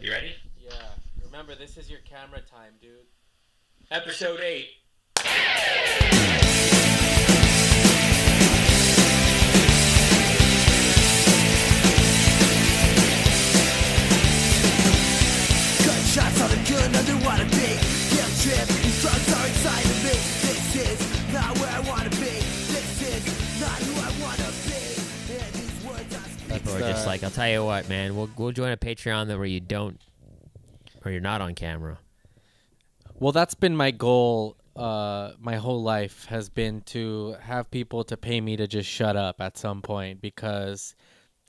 You ready? Yeah. Remember, this is your camera time, dude. Episode 8. Gunshots on a gun, underwater beat. Guilt trip, these drugs are inside of me. This is not where I wanna be. This is not who I wanna be. And these words I speak. People are just like, I'll tell you what, man. We'll join a Patreon where you don't, or you're not on camera. Well, that's been my goal. My whole life has been to have people to pay me to just shut up at some point because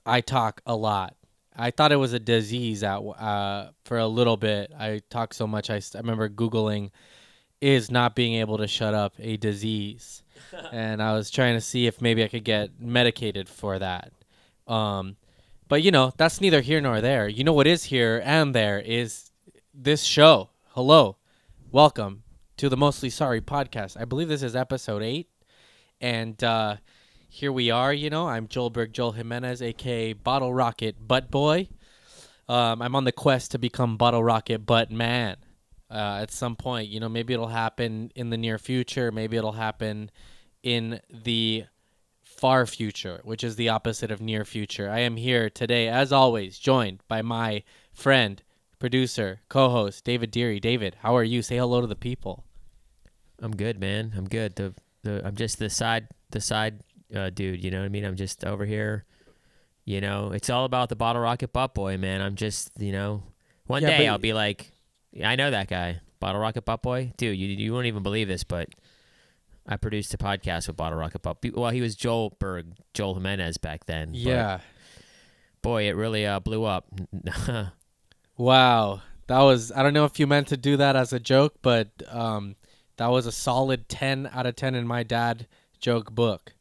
I talk a lot. I thought it was a disease for a little bit. I talk so much. I remember Googling, is not being able to shut up a disease? And I was trying to see if maybe I could get medicated for that. But, that's neither here nor there. You know what is here and there is this show. Hello. Welcome to the Mostly Sorry podcast. I believe this is episode 8. And here we are, I'm Joel Jimenez, a.k.a. Bottle Rocket Butt Boy. I'm on the quest to become Bottle Rocket Butt Man at some point. Maybe it'll happen in the near future. Maybe it'll happen in the far future, which is the opposite of near future. I am here today, as always, joined by my friend, producer, co-host, David Deary. David, how are you? Say hello to the people. I'm good, man. I'm good. I'm just the side dude. You know what I mean? I'm just over here. It's all about the Bottle Rocket Butt Boy, man. I'm just, one day I'll be like, I know that guy, Bottle Rocket Butt Boy. Dude, you won't even believe this, but I produced a podcast with Bottle Rocket Butt. Well, he was Joel Jimenez back then. Yeah. Boy, it really blew up. Wow. I don't know if you meant to do that as a joke, but that was a solid 10 out of 10 in my dad joke book.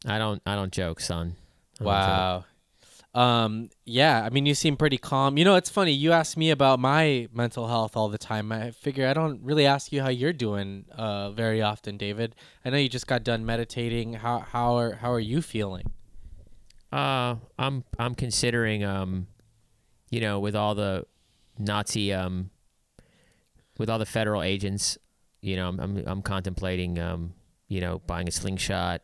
I don't joke, son. Wow. Yeah, I mean, you seem pretty calm. It's funny. You ask me about my mental health all the time. I figure I don't really ask you how you're doing very often, David. I know you just got done meditating. How are you feeling? I'm considering with all the Nazi with all the federal agents, I'm contemplating buying a slingshot.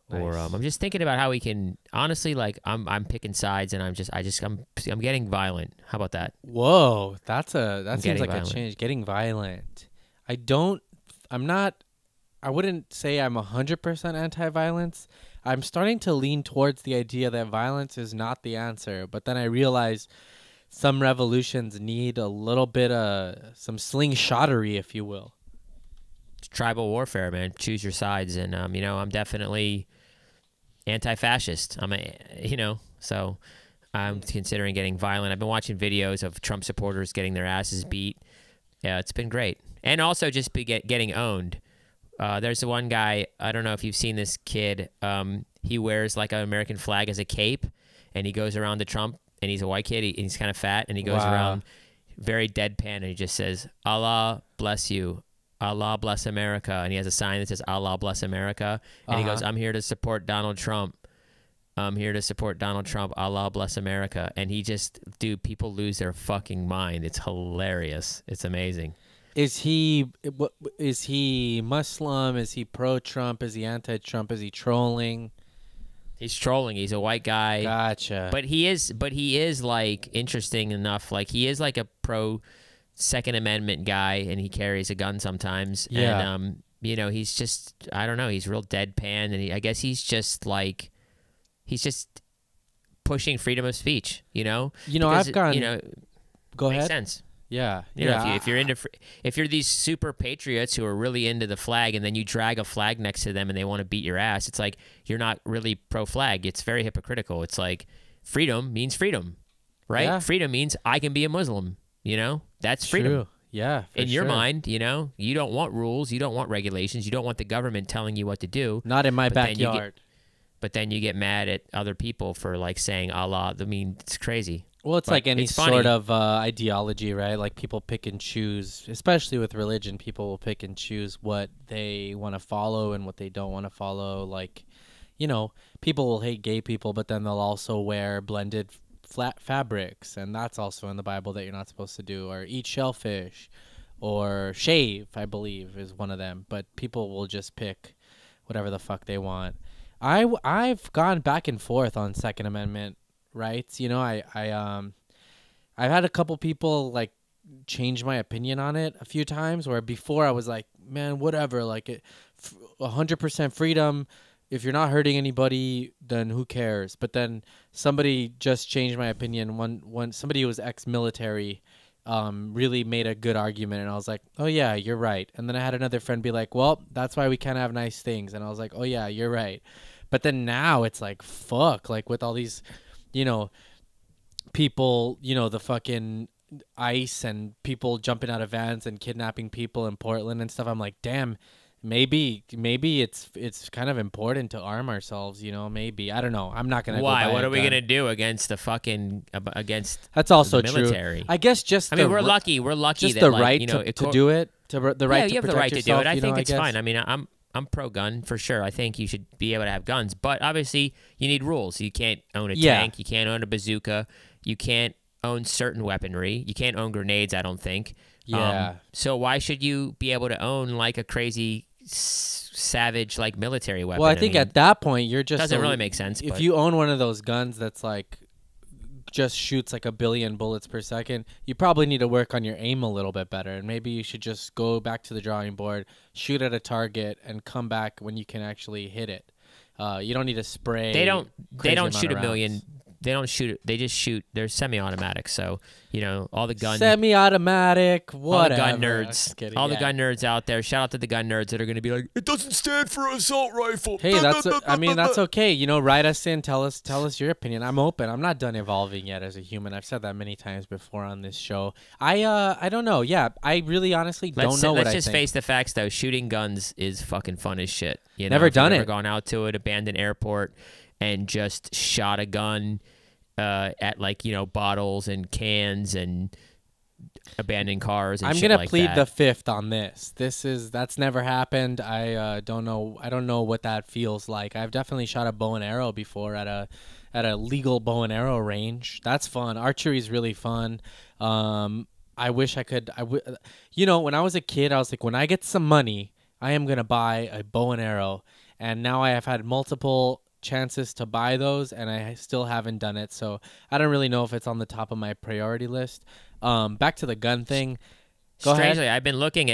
Nice. Or I'm just thinking about how we can honestly, like, I'm picking sides, and I'm getting violent. How about that? Whoa, that seems like violent. a change. Getting violent. I wouldn't say I'm 100% anti-violence. I'm starting to lean towards the idea that violence is not the answer. But then I realize some revolutions need a little bit of some slingshottery, if you will. It's tribal warfare, man. Choose your sides, and I'm definitely anti-fascist. So I'm considering getting violent. I've been watching videos of Trump supporters getting their asses beat. Yeah, it's been great, and also just getting owned. There's the one guy. I don't know if you've seen this kid. He wears like an American flag as a cape, and he goes around to Trump. And he's a white kid. He's kind of fat, and he goes around very deadpan, and he just says, "Allah bless you. Allah bless America." And he has a sign that says, "Allah bless America." And he goes, "I'm here to support Donald Trump. I'm here to support Donald Trump. Allah bless America." And people lose their fucking mind. It's hilarious. It's amazing. Is he Muslim? Is he pro-Trump? Is he anti-Trump? Is he trolling? He's trolling. He's a white guy. Gotcha. But he is like interesting enough. Like, he is like a pro Second Amendment guy, and he carries a gun sometimes. Yeah. And he's just, I don't know, he's real deadpan, and I guess he's just pushing freedom of speech. Because, I've gone. Go makes ahead. sense. Yeah. If you're these super patriots who are really into the flag, and then you drag a flag next to them and they want to beat your ass, it's like you're not really pro-flag. It's very hypocritical. It's like freedom means freedom, right? Yeah. Freedom means I can be a Muslim. That's freedom. True. Yeah. In your mind, you don't want rules, you don't want regulations, you don't want the government telling you what to do. Not in my backyard. But then you get mad at other people for like saying Allah. I mean, it's crazy. Well, it's like any it's funny. sort of ideology, right? Like, people pick and choose, especially with religion. People will pick and choose what they want to follow and what they don't want to follow. Like, people will hate gay people, but then they'll also wear blended flat fabrics, and that's also in the Bible that you're not supposed to do, or eat shellfish, or shave, I believe is one of them. But people will just pick whatever the fuck they want. I've gone back and forth on Second Amendment rights. You know, I've had a couple people like change my opinion on it a few times, where before I was like, man, whatever, like 100% freedom. If you're not hurting anybody, then who cares? But then somebody just changed my opinion. One somebody who was ex-military really made a good argument, and I was like, oh yeah, you're right. And then I had another friend be like, well, that's why we can't have nice things. And I was like, oh yeah, you're right. But then now it's like, fuck, like with all these, you know, people, you know, the fucking ICE and people jumping out of vans and kidnapping people in Portland and stuff. I'm like, damn, maybe it's kind of important to arm ourselves, you know, maybe. I don't know. I'm not going to Why? go buy What a are we gun. going to do against the fucking against That's also the military? true. I guess just I mean, the we're r- lucky. We're lucky just that the like, right you know, to do it, the right yeah, to you have the protect right to yourself, do it. I you know, think it's guess. fine. I mean, I'm pro gun for sure. I think you should be able to have guns, but obviously you need rules. You can't own a Yeah. tank. You can't own a bazooka. You can't own certain weaponry. You can't own grenades. I don't think. Yeah. So why should you be able to own like a crazy savage like military weapon? Well, I think mean, at that point you're just doesn't really make sense. If but you own one of those guns that's like just shoots like 1 billion bullets per second, you probably need to work on your aim a little bit better, and maybe you should just go back to the drawing board, shoot at a target, and come back when you can actually hit it. You don't need to spray. they don't crazy amount shoot of a million. rounds. They don't shoot it. They just shoot. They're semi-automatic. So you know all the guns. Semi-automatic, all whatever. the gun I'm nerds, just kidding, all the yeah. gun nerds out there. Shout out to the gun nerds that are going to be like, it doesn't stand for assault rifle. Hey, I mean, that's okay. You know, write us in. Tell us your opinion. I'm open. I'm not done evolving yet as a human. I've said that many times before on this show. I don't know. Yeah, I really honestly don't know what Let's I just think. face the facts, though. Shooting guns is fucking fun as shit. You know, Never if you've done ever it. gone out to an abandoned airport and just shot a gun at like, you know, bottles and cans and abandoned cars and I'm shit gonna like plead that. the fifth on this. That's never happened. I don't know what that feels like. I've definitely shot a bow and arrow before at a legal bow and arrow range. That's fun. Archery is really fun. I wish I could. You know, when I was a kid, I was like, when I get some money, I am gonna buy a bow and arrow. And now I have had multiple chances to buy those, and I still haven't done it. So I don't really know if it's on the top of my priority list. Back to the gun thing. Go ahead. Strangely, I've been looking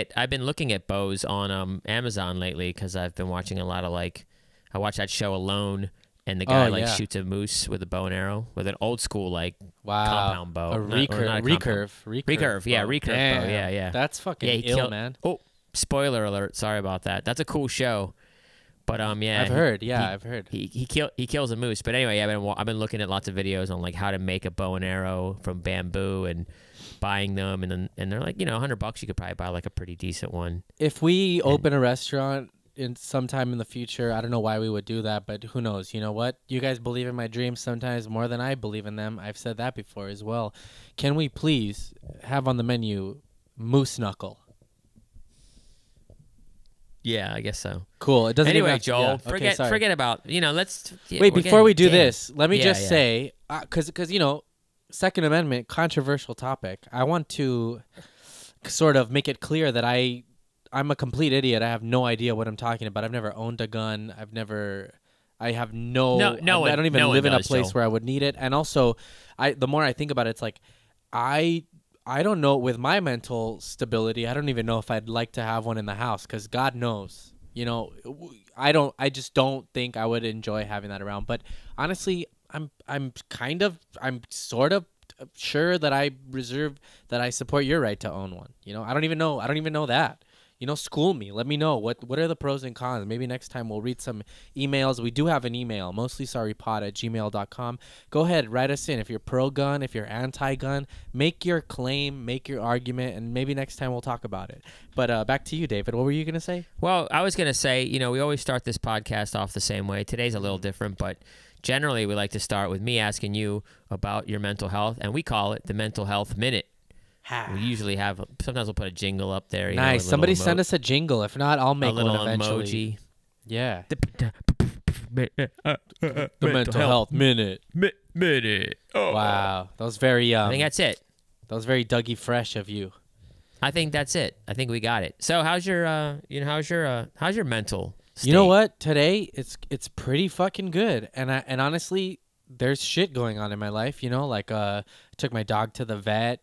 at bows on Amazon lately because I've been watching a lot of like, I watched that show Alone, and the guy yeah. shoots a moose with a bow and arrow with an old school like Wow. compound bow. A Not a compound. recurve. Yeah, bow. recurve bow. Damn. Yeah, yeah. That's fucking Yeah, he ill, killed- man. Oh, spoiler alert! Sorry about that. That's a cool show, but yeah, I've heard. Yeah, I've heard. he kills a moose. But anyway, I've been looking at lots of videos on like how to make a bow and arrow from bamboo and buying them, and they're like, you know, $100 you could probably buy like a pretty decent one. If we open a restaurant in sometime in the future, I don't know why we would do that, but who knows? You know what? You guys believe in my dreams sometimes more than I believe in them. I've said that before as well. Can we please have on the menu moose knuckle? Yeah, I guess so. Cool. It doesn't even Anyway, have to- Joel, yeah. Okay, sorry. forget about, you know. Let's Wait, we're before we do getting- damn. this, let me Yeah, just yeah. say, because you know, Second Amendment, controversial topic. I want to sort of make it clear that I'm a complete idiot. I have no idea what I'm talking about. I've never owned a gun. I have no. No I don't even one live in a does, place Joel. where I would need it. And also, the more I think about it, it's like I don't know, with my mental stability, I don't even know if I'd like to have one in the house, because God knows, you know, I just don't think I would enjoy having that around. But honestly, I'm sort of sure that I support your right to own one. You know, I don't even know that. You know, school me. Let me know what are the pros and cons. Maybe next time we'll read some emails. We do have an email, mostlysorrypod@gmail.com. Go ahead, write us in if you're pro-gun, if you're anti-gun. Make your claim, make your argument, and maybe next time we'll talk about it. But back to you, David. What were you gonna say? Well, I was gonna say, you know, we always start this podcast off the same way. Today's a little different, but generally we like to start with me asking you about your mental health, and we call it the Mental Health Minute. We usually have, sometimes we'll put a jingle up there. You Nice. know, Somebody send us a jingle. If not, I'll make a little one eventually. emoji. Yeah. The mental health minute. Minute. Oh. Wow, that was very. I think that's it. That was very Dougie Fresh of you. I think that's it. I think we got it. So how's your how's your mental state? You know what? Today it's pretty fucking good. And honestly, there's shit going on in my life, you know, like took my dog to the vet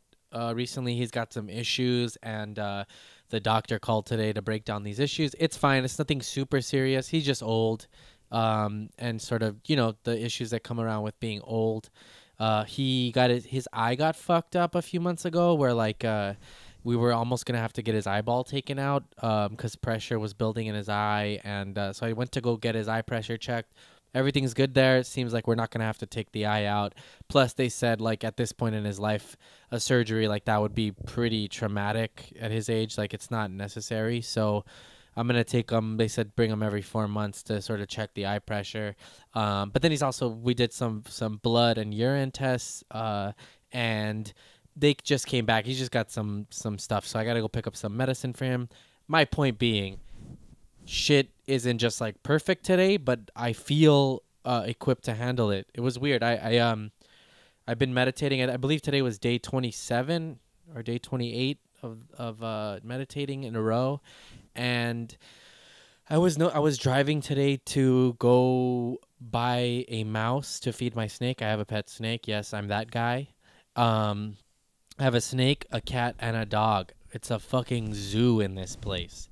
recently. He's got some issues, and the doctor called today to break down these issues. It's fine. It's nothing super serious. He's just old. And sort of, you know, the issues that come around with being old. He got his eye got fucked up a few months ago, where like we were almost gonna have to get his eyeball taken out because pressure was building in his eye, and so I went to go get his eye pressure checked. Everything's good there. It seems like we're not gonna have to take the eye out. Plus, they said like at this point in his life, a surgery like that would be pretty traumatic at his age. Like it's not necessary. So I'm gonna take him. They said bring him every 4 months to sort of check the eye pressure. But then we did some blood and urine tests, and they just came back. He's just got some stuff, so I gotta go pick up some medicine for him. My point being, shit isn't just like perfect today, but I feel equipped to handle it. It was weird. I've been meditating. I believe today was day 27 or day 28 of meditating in a row, and I was driving today to go buy a mouse to feed my snake. I have a pet snake. Yes, I'm that guy. I have a snake, a cat, and a dog. It's a fucking zoo in this place.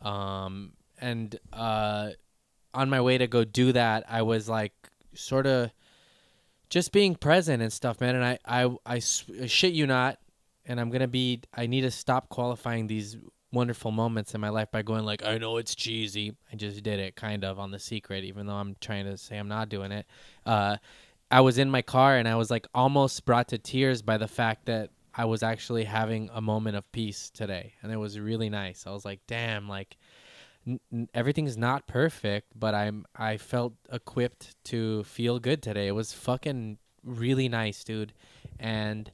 And on my way to go do that, I was like sort of just being present and stuff, man. And I shit you not, and I need to stop qualifying these wonderful moments in my life by going like, I know it's cheesy. I just did it kind of on The Secret, even though I'm trying to say I'm not doing it. I was in my car and I was like almost brought to tears by the fact that I was actually having a moment of peace today. And it was really nice. I was like, damn, like everything's not perfect, but I felt equipped to feel good today. It was fucking really nice, dude. And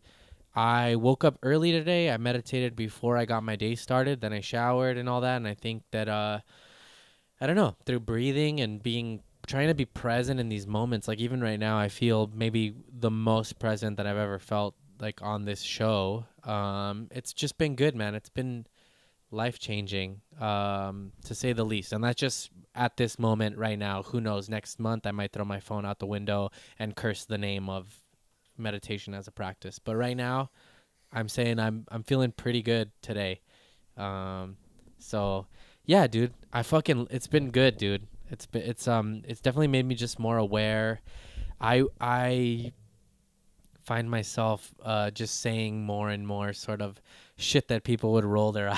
I woke up early today. I meditated before I got my day started. Then I showered and all that. And I think that, I don't know, through breathing and trying to be present in these moments, like even right now, I feel maybe the most present that I've ever felt like on this show. It's just been good, man. It's been life-changing, to say the least. And that's just at this moment right now. Who knows? Next month, I might throw my phone out the window and curse the name of meditation as a practice. But right now, I'm saying I'm feeling pretty good today. So yeah, dude, it's been good, dude. It's definitely made me just more aware. I find myself just saying more and more sort of shit that people would roll their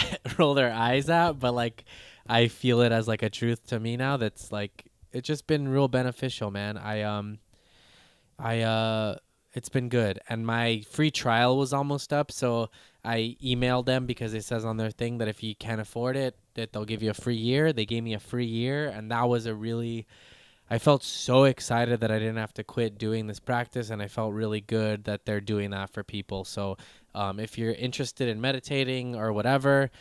eyes at, but like I feel it as like a truth to me now. That's like it's just been real beneficial, man. It's been good, and my free trial was almost up, so I emailed them because it says on their thing that if you can't afford it, that they'll give you a free year. They gave me a free year, and that was I felt so excited that I didn't have to quit doing this practice, and I felt really good that they're doing that for people. So if you're interested in meditating or whatever,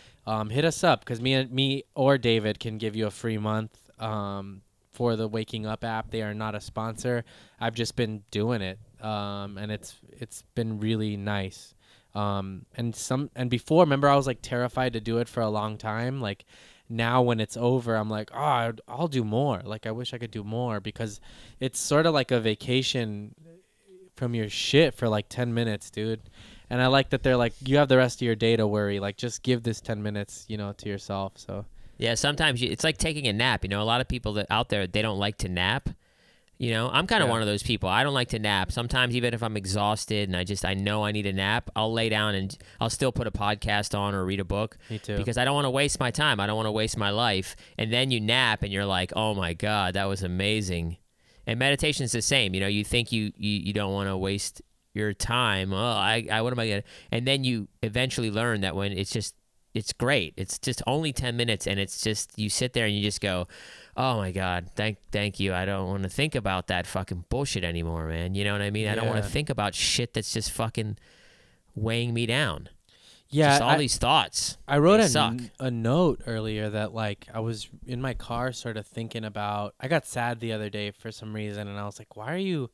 hit us up, because me or David can give you a free month for the Waking Up app. They are not a sponsor. I've just been doing it, and it's been really nice. And before, remember, I was like terrified to do it for a long time. Like now when it's over, I'm like, oh, I'll do more. Like I wish I could do more, because it's sort of like a vacation from your shit for like 10 minutes, dude. And I like that they're like, you have the rest of your day to worry. Like just give this 10 minutes, to yourself. So yeah, sometimes it's like taking a nap. A lot of people that out there, they don't like to nap. I'm kind of one of those people. I don't like to nap. Sometimes even if I'm exhausted and I know I need a nap, I'll lay down and I'll still put a podcast on or read a book. Me too. Because I don't want to waste my time. I don't want to waste my life. And then you nap and you're like, oh my God, that was amazing. And meditation's the same. You think you don't want to waste your time. Oh, what am I going to? And then you eventually learn that when it's great. It's just only 10 minutes, and it's just you sit there and you just go, oh my God, thank you. I don't want to think about that fucking bullshit anymore, man. You know what I mean? I don't want to think about shit that's just fucking weighing me down. Yeah, just all these thoughts. I wrote They suck. a note earlier that like I was in my car sort of thinking about, I got sad the other day for some reason, and I was like, why are you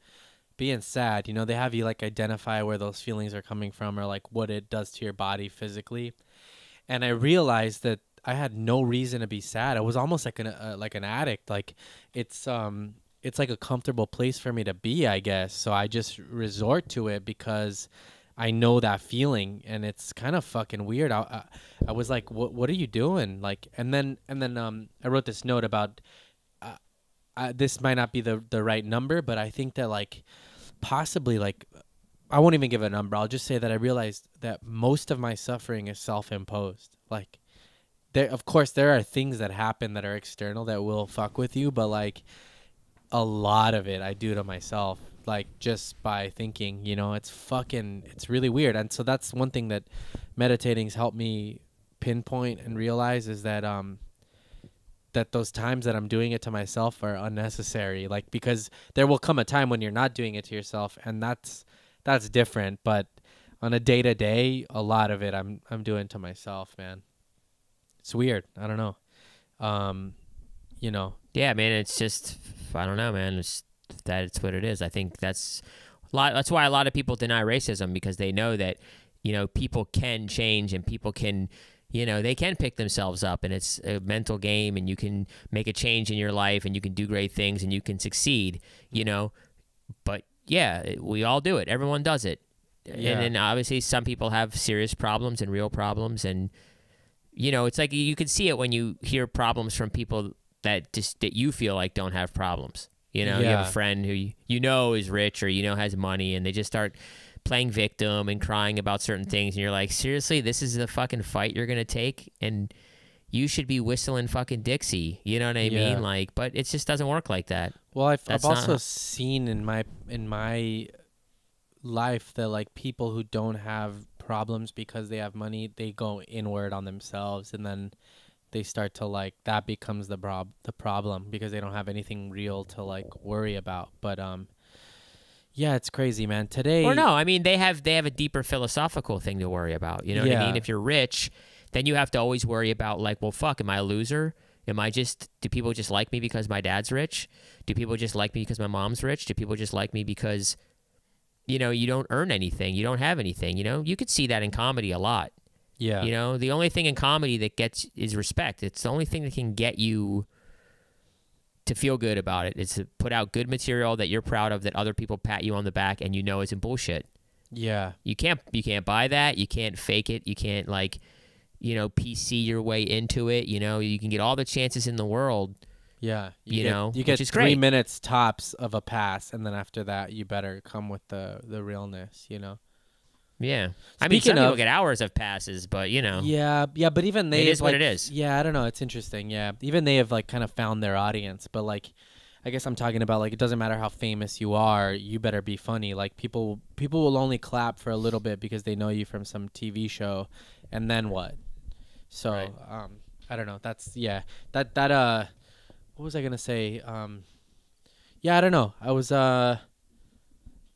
being sad? You know, they have you like identify where those feelings are coming from or like what it does to your body physically. And I realized that I had no reason to be sad. I was almost like an addict. Like it's like a comfortable place for me to be, I guess. So I just resort to it because I know that feeling, and it's kind of fucking weird. I was like, what are you doing? Like, and then I wrote this note about this might not be the right number, but I think that like possibly like I won't even give a number. I'll just say that I realized that most of my suffering is self-imposed. Like, of course there are things that happen that are external that will fuck with you, but like a lot of it I do to myself, like just by thinking, you know. It's really weird. And so that's one thing that meditating's helped me pinpoint and realize is that that those times that I'm doing it to myself are unnecessary, like because there will come a time when you're not doing it to yourself, and that's different. But on a day-to-day, a lot of it I'm doing to myself, man. It's weird. I don't know. You know. Yeah, man, it's just, I don't know, man. It's what it is. I think that's why a lot of people deny racism, because they know that, you know, people can change and people can, you know, they can pick themselves up, and it's a mental game, and you can make a change in your life, and you can do great things, and you can succeed, you know. But yeah, we all do it. Everyone does it. Yeah. And then obviously some people have serious problems and real problems, and, you know, it's like you can see it when you hear problems from people that you feel like don't have problems. You know, you have a friend who you know is rich or, you know, has money, and they just start playing victim and crying about certain things, and you're like, seriously, this is the fucking fight you're gonna take, and you should be whistling fucking Dixie, you know what I mean? Like, but it just doesn't work like that. Well, I've also not seen in my life that like people who don't have problems because they have money, they go inward on themselves, and then they start to like, that becomes the problem because they don't have anything real to like worry about. But yeah, it's crazy, man. Today, or no, I mean, they have a deeper philosophical thing to worry about. You know what I mean? If you're rich, then you have to always worry about like, well, fuck, am I a loser? Do people just like me because my dad's rich? Do people just like me because my mom's rich? Do people just like me because, you know, you don't earn anything, you don't have anything? You know, you could see that in comedy a lot. Yeah. You know, the only thing in comedy that gets is respect. It's the only thing that can get you to feel good about it. It's to put out good material that you're proud of, that other people pat you on the back and you know isn't bullshit. Yeah. You can't buy that. You can't fake it. You can't, like, you know, PC your way into it. You know, you can get all the chances in the world. Yeah. You get which is 3 great. minutes tops of a pass, and then after that you better come with the realness, you know. Yeah. I mean, some people get hours of passes, but, you know. Yeah, but even they... It is what it is. Yeah, I don't know. It's interesting, yeah. Even they have, like, kind of found their audience. But, like, I guess I'm talking about, like, it doesn't matter how famous you are. You better be funny. Like, people will only clap for a little bit because they know you from some TV show. And then what? So, Right. I don't know. That's... Yeah. That what was I going to say? Yeah, I don't know. I was...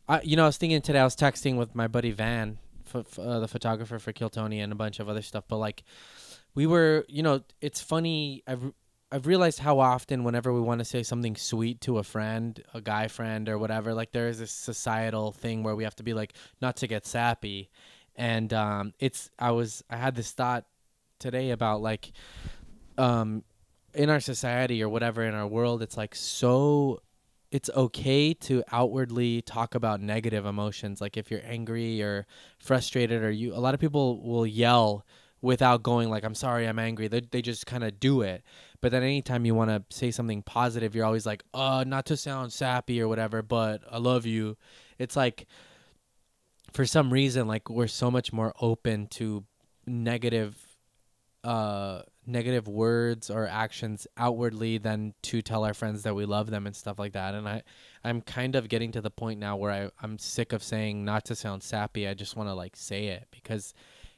I was thinking today, I was texting with my buddy Van, the photographer for Kill Tony, and a bunch of other stuff. But like, we were, you know, it's funny. I've realized how often, whenever we want to say something sweet to a friend, a guy friend or whatever, like there is this societal thing where we have to be like, not to get sappy. And I had this thought today about like, in our society or whatever, in our world, it's like it's okay to outwardly talk about negative emotions. Like if you're angry or frustrated, or a lot of people will yell without going like, I'm sorry, I'm angry. They just kind of do it. But then anytime you want to say something positive, you're always like, not to sound sappy or whatever, but I love you. It's like, for some reason, like we're so much more open to negative words or actions outwardly than to tell our friends that we love them and stuff like that. And I'm kind of getting to the point now where I'm sick of saying, not to sound sappy, I just want to like say it, because,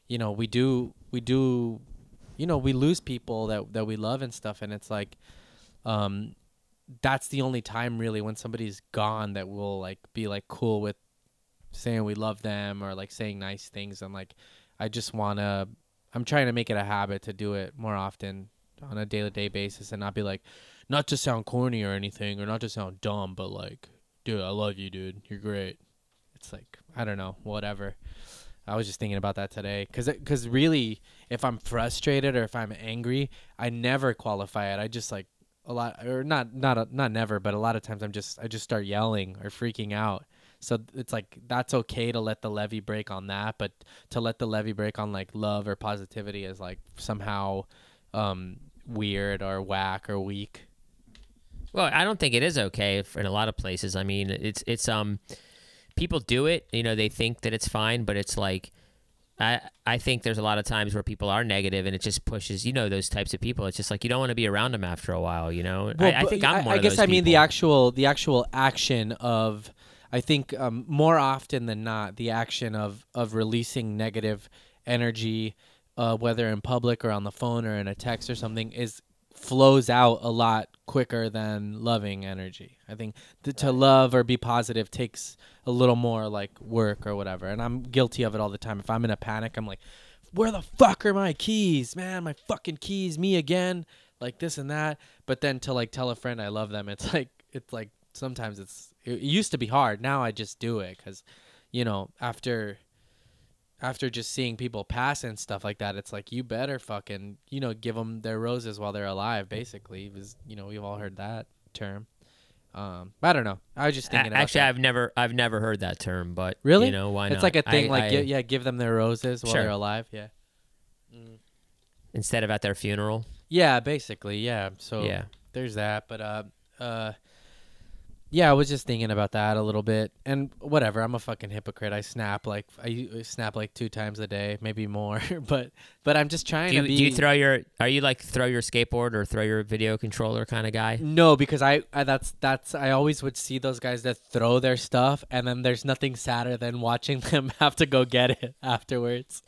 you know, we do, you know, we lose people that we love and stuff. And it's like, that's the only time really when somebody's gone that we'll like be like cool with saying we love them or like saying nice things. And like, I just want to, I'm trying to make it a habit to do it more often on a day-to-day basis and not be like, not to sound corny or anything or not to sound dumb, but like, dude, I love you, dude. You're great. It's like, I don't know, whatever. I was just thinking about that today. Cause really, if I'm frustrated or if I'm angry, I never qualify it. I just like a lot, or not never, but a lot of times I just start yelling or freaking out. So it's like, that's okay to let the levee break on that, but to let the levee break on like love or positivity is like somehow weird or whack or weak. Well, I don't think it is okay in a lot of places. I mean, it's people do it, you know, they think that it's fine, but it's like, I think there's a lot of times where people are negative and it just pushes, you know, those types of people. It's just like, you don't want to be around them after a while, you know? Well, I think I'm one I of guess those I mean people. the actual action of, I think more often than not, the action of releasing negative energy, whether in public or on the phone or in a text or something, flows out a lot quicker than loving energy. I think to love or be positive takes a little more like work or whatever. And I'm guilty of it all the time. If I'm in a panic, I'm like, where the fuck are my keys, man? My fucking keys, me again, like this and that. But then to like tell a friend I love them, it's like sometimes it used to be hard. Now I just do it because, you know, after just seeing people pass and stuff like that, it's like, you better fucking, you know, give them their roses while they're alive, basically. Because, you know, we've all heard that term. I don't know. I was just thinking about Actually, that. I've never heard that term, but Really? you know, why not? It's like a thing, I give them their roses while Sure. they're alive. Yeah. Instead of at their funeral. Yeah, basically. Yeah. So Yeah. there's that. But yeah, I was just thinking about that a little bit, and whatever. I'm a fucking hypocrite. I snap like 2 times a day, maybe more. but I'm just trying Do to be. you throw your? Are you like throw your skateboard or throw your video controller kind of guy? No, because I always would see those guys that throw their stuff, and then there's nothing sadder than watching them have to go get it afterwards.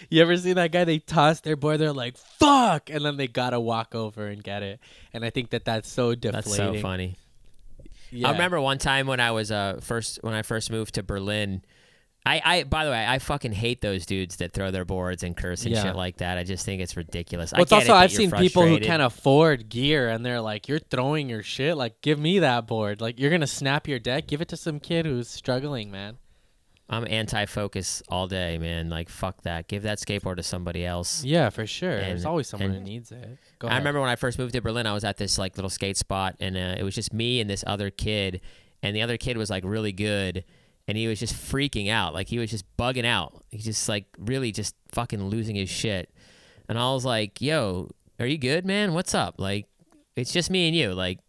You ever see that guy? They toss their board, they're like fuck, and then they gotta walk over and get it. And I think that's so deflating. That's so funny. Yeah. I remember one time when I was when I first moved to Berlin. I by the way, I fucking hate those dudes that throw their boards and curse and shit like that. I just think it's ridiculous. Well, it's also, I've seen people who can afford gear and they're like, you're throwing your shit. Like, give me that board. Like, you're going to snap your deck. Give it to some kid who's struggling, man. I'm anti-focus all day, man. Like, fuck that. Give that skateboard to somebody else. Yeah, for sure. And- There's always someone who and needs it. Go I ahead. remember when I first moved to Berlin, I was at this like little skate spot, and it was just me and this other kid, and the other kid was like really good, and he was just freaking out, like he was just bugging out, he's just like really just fucking losing his shit, and I was like, "Yo, are you good, man? What's up? Like, it's just me and you. Like,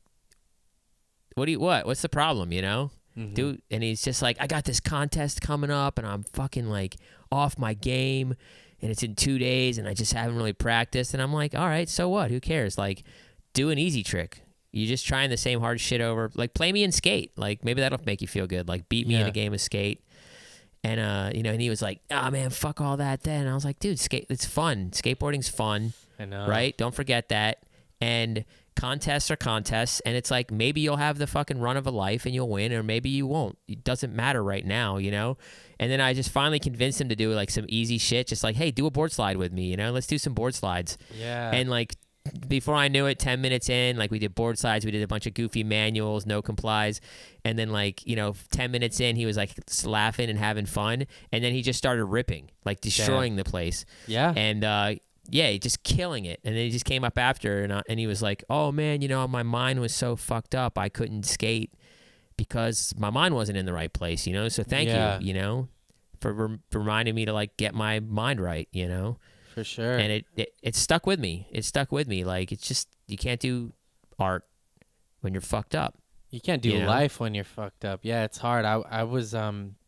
what's the problem, you know?" Dude, and he's just like, I got this contest coming up and I'm fucking like off my game and it's in 2 days and I just haven't really practiced. And I'm like, all right, so what? Who cares? Like, do an easy trick. You're just trying the same hard shit over. Like, play me in skate. Like, maybe that'll make you feel good. Like, beat me in a game of skate. And, you know, and he was like, oh, man, fuck all that then. And I was like, dude, it's fun. Skateboarding's fun. I know. Right? Don't forget that. And contests are contests, and it's like maybe you'll have the fucking run of a life and you'll win, or maybe you won't. It doesn't matter right now, you know? And then I just finally convinced him to do like some easy shit, just like, hey, do a board slide with me, you know? Let's do some board slides. Yeah. And like before I knew it, 10 minutes in, like we did board slides, we did a bunch of goofy manuals, no complies. And then like, you know, 10 minutes in, he was like laughing and having fun. And then he just started ripping, like destroying the place. Yeah. And, yeah, just killing it. And then he just came up after, and he was like, oh, man, you know, my mind was so fucked up. I couldn't skate because my mind wasn't in the right place, you know? So thank you, you know, for reminding me to, like, get my mind right, you know? For sure. And it stuck with me. It stuck with me. Like, it's just, you can't do art when you're fucked up. You can't do you know? life when you're fucked up. Yeah, it's hard. I was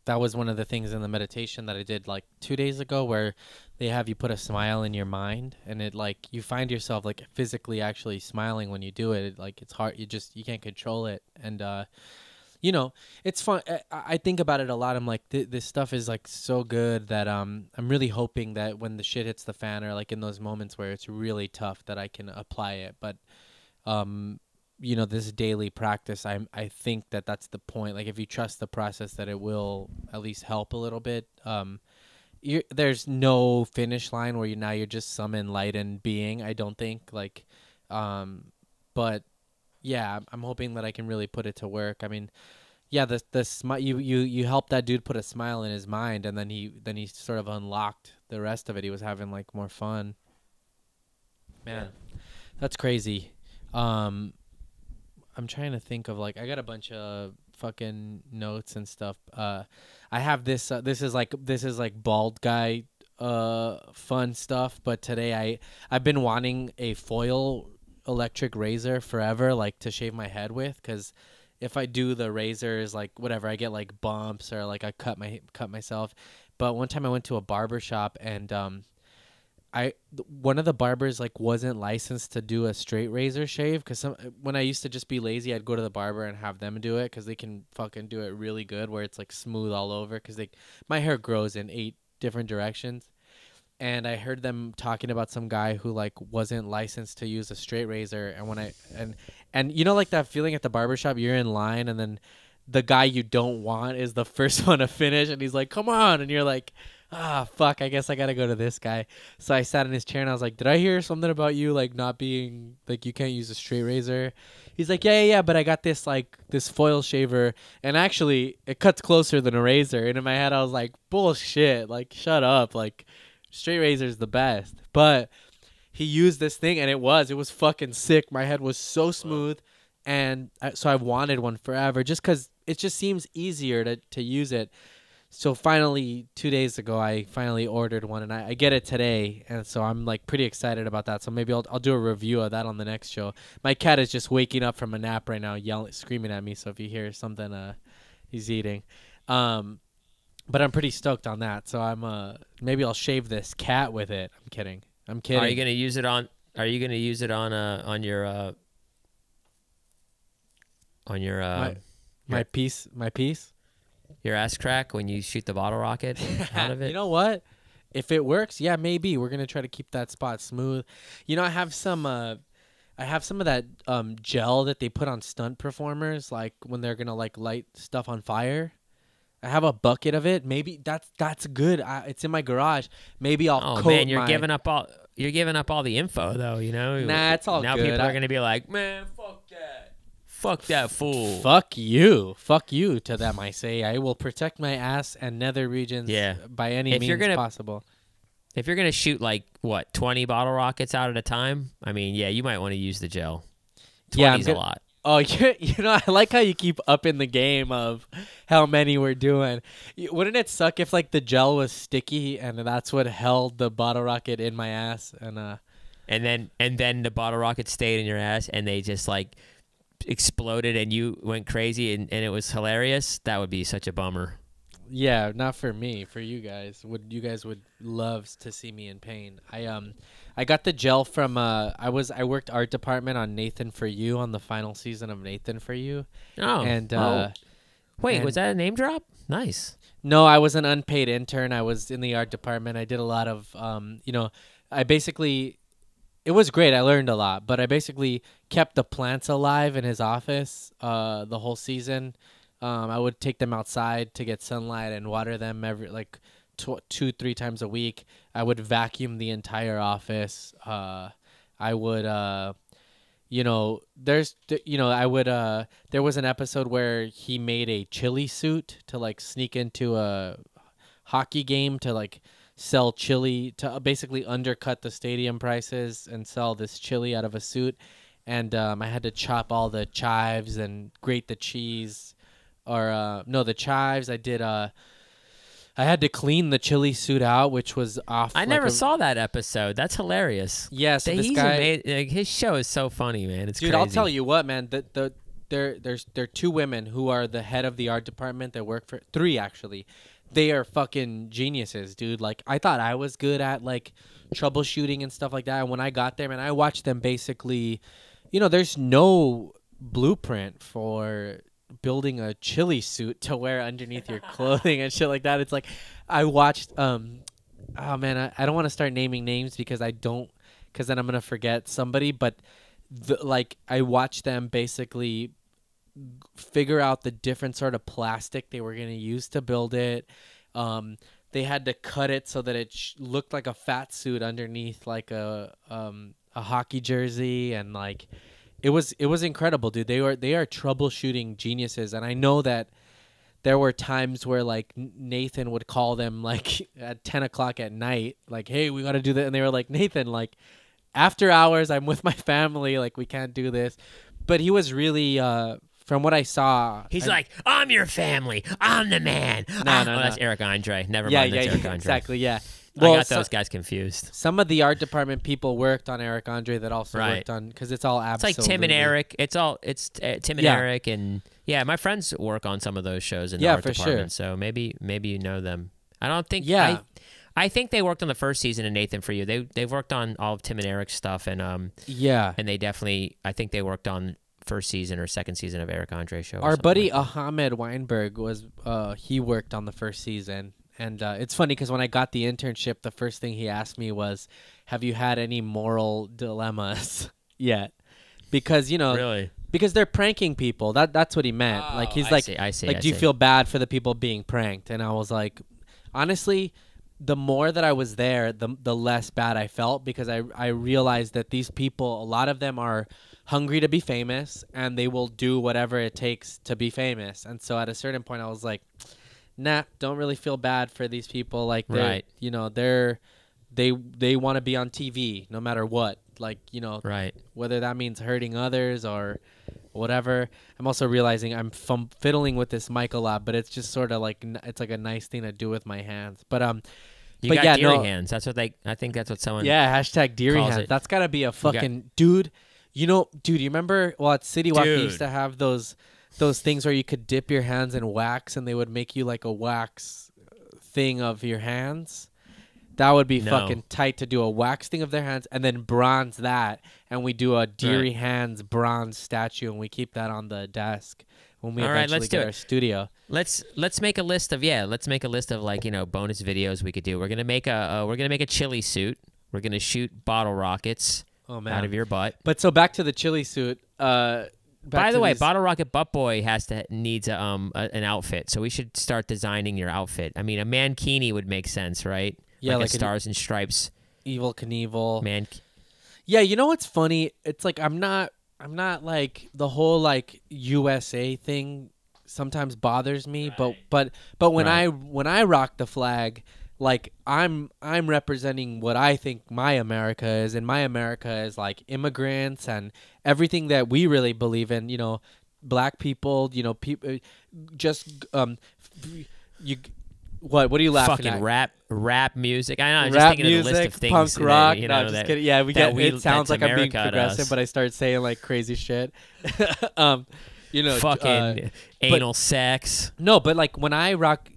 that was one of the things in the meditation that I did like 2 days ago, where they have you put a smile in your mind, and it like you find yourself like physically actually smiling when you do it. Like it's hard. You can't control it. And you know, it's fun. I think about it a lot. I'm like, this stuff is like so good that I'm really hoping that when the shit hits the fan, or like in those moments where it's really tough, that I can apply it. But you know, this daily practice, I think that's the point. Like, if you trust the process, that it will at least help a little bit. there's no finish line where you're just some enlightened being. I don't think like, but yeah, I'm hoping that I can really put it to work. I mean, yeah, you helped that dude put a smile in his mind, and then he sort of unlocked the rest of it. He was having like more fun. Man, that's crazy. I'm trying to think of like I got a bunch of fucking notes and stuff. I have this. This is like bald guy fun stuff. But today I've been wanting a foil electric razor forever, like to shave my head with, because if I do the razors, like whatever, I get like bumps or like I cut myself. But one time I went to a barber shop and one of the barbers like wasn't licensed to do a straight razor shave, because when I used to just be lazy, I'd go to the barber and have them do it, because they can fucking do it really good where it's like smooth all over, because my hair grows in 8 different directions. And I heard them talking about some guy who like wasn't licensed to use a straight razor, and when and you know, like that feeling at the barbershop, you're in line and then the guy you don't want is the first one to finish and he's like, come on, and you're like, fuck, I guess I gotta go to this guy. So I sat in his chair and I was like, did I hear something about you like not being like you can't use a straight razor? He's like, yeah, but I got this like this foil shaver and actually it cuts closer than a razor. And in my head I was like, bullshit, like shut up, like straight razor is the best. But he used this thing and it was fucking sick. My head was so smooth, and so I wanted one forever just because it just seems easier to use it. So finally, 2 days ago, I finally ordered one, and I get it today, and so I'm like pretty excited about that. So maybe I'll do a review of that on the next show. My cat is just waking up from a nap right now, screaming at me. So if you hear something, he's eating. But I'm pretty stoked on that. So maybe I'll shave this cat with it. I'm kidding. Are you gonna use it on? Are you gonna use it on your my piece? Your ass crack when you shoot the bottle rocket out of it? You know what? If it works, yeah, maybe we're gonna try to keep that spot smooth. You know, I have some of that gel that they put on stunt performers, like when they're gonna like light stuff on fire. I have a bucket of it. Maybe that's good. It's in my garage. Maybe I'll. Oh man, you're giving up all the info though. You know. Nah, it's all now good. Now people are gonna be like, man, fuck that. Fuck that fool. Fuck you to them, I say. I will protect my ass and nether regions by any means possible. If you're going to shoot like, 20 bottle rockets out at a time? I mean, yeah, you might want to use the gel. 20's a lot. Oh, you know, I like how you keep up in the game of how many we're doing. Wouldn't it suck if like the gel was sticky and that's what held the bottle rocket in my ass? And then the bottle rocket stayed in your ass and they just like exploded and you went crazy and it was hilarious? That would be such a bummer. Yeah, not for me, for you guys. You guys would love to see me in pain. I got the gel from I worked art department on Nathan For You on the final season of Nathan For You. Wait, was that a name drop? Nice. No, I was an unpaid intern. I was in the art department. I did a lot of it was great. I learned a lot, but I basically kept the plants alive in his office the whole season. I would take them outside to get sunlight and water them every 2-3 times a week. I would vacuum the entire office. I would there was an episode where he made a chili suit to like sneak into a hockey game to like sell chili, to basically undercut the stadium prices and sell this chili out of a suit. And I had to chop all the chives and grate the cheese. The chives. I had to clean the chili suit out, which was off. I never saw that episode. That's hilarious. Yeah, so this guy, his show is so funny, man. It's dude. crazy. I'll tell you what, man. There are 2 women who are the head of the art department that work for 3 actually. They are fucking geniuses, dude. Like I thought I was good at like troubleshooting and stuff like that. And when I got there, man, I watched them basically. There's no blueprint for building a chili suit to wear underneath your clothing and shit like that. It's like I watched oh man, I don't want to start naming names because then I'm gonna forget somebody, but I watched them basically figure out the different sort of plastic they were gonna use to build it, they had to cut it so that it looked like a fat suit underneath like a hockey jersey, and like it was incredible, dude. They are troubleshooting geniuses, and I know that there were times where like Nathan would call them like at 10 o'clock at night, like, hey, we got to do that. And they were like, Nathan, like after hours, I'm with my family. Like we can't do this. But he was really, from what I saw. He's like, I'm your family. I'm the man. No, Oh, no. that's Eric Andre. Never Yeah, mind. That's Eric Andre. exactly. Yeah. I got those guys confused. Some of the art department people worked on Eric Andre that also Right. worked on, because it's all It's absolutely. like Tim and Eric. It's Tim and Yeah. Eric, and yeah, my friends work on some of those shows in the Yeah, art for department. sure. So maybe you know them. I don't think. Yeah. I think they worked on the first season of Nathan For You. They've worked on all of Tim and Eric's stuff, and Yeah. they definitely. I think they worked on first season or second season of Eric Andre show. or Our something buddy like that. Ahmed Weinberg was he worked on the first season, and it's funny because when I got the internship, the first thing he asked me was, "Have you had any moral dilemmas yet?" Because Really? because they're pranking people. That's what he meant. Oh, like he's I like, see, I see, like, I do you see. feel bad for the people being pranked? And I was like, honestly, the more that I was there, the less bad I felt, because I realized that these people, a lot of them are hungry to be famous, and they will do whatever it takes to be famous. And so at a certain point, I was like, nah, don't really feel bad for these people. Like, Right. they want to be on TV no matter what. Like, Right. whether that means hurting others or whatever. I'm also realizing I'm fiddling with this mic a lot, but it's just sort of like it's like a nice thing to do with my hands. But You but got yeah, deery no, hands. That's what I think that's what someone. yeah, hashtag Deary calls hands. it. That's gotta be a fucking dude. Dude, you remember? Well, at City Walk, they used Dude. to have those things where you could dip your hands in wax, and they would make you like a wax thing of your hands. That would be No. fucking tight to do a wax thing of their hands and then bronze that, and we do a Deary Right. hands bronze statue, and we keep that on the desk when we All right, eventually let's do get it. our studio. Let's make a list of like bonus videos we could do. We're gonna make a chili suit. We're gonna shoot bottle rockets Oh man! out of your butt. But so back to the chili suit. By the way, Bottle Rocket Butt Boy needs an outfit, so we should start designing your outfit. I mean, a mankini would make sense, right? Yeah, like like a an- Stars and Stripes Evil Knievel. man. Yeah, you know what's funny? It's like I'm not like the whole like USA thing sometimes bothers me, but when I rock the flag, like I'm representing what I think my America is, and my America is like immigrants and everything that we really believe in, black people, people just you what are you laughing Fucking at? rap music. I know. I'm just Rap thinking of the list music, of things. punk that, rock. you No, know, just that, kidding. Yeah, it sounds that's like I'm being America to progressive, us. but I start saying like crazy shit. Fucking anal sex. No, but like when I rock,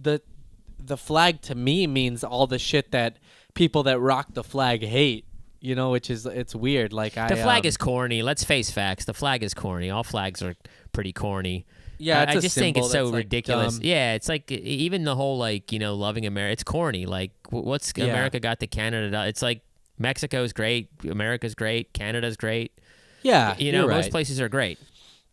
the flag to me means all the shit that people that rock the flag hate. Which is it's weird. Like The flag is corny. Let's face facts. The flag is corny. All flags are pretty corny. yeah. It's I a just think it's symbol so that's, like, ridiculous. dumb. Yeah, it's like even the whole loving America. It's corny. Like what's Yeah. America got to Canada? It's like Mexico's great, America's great, Canada's great. Yeah, Most right. places are great.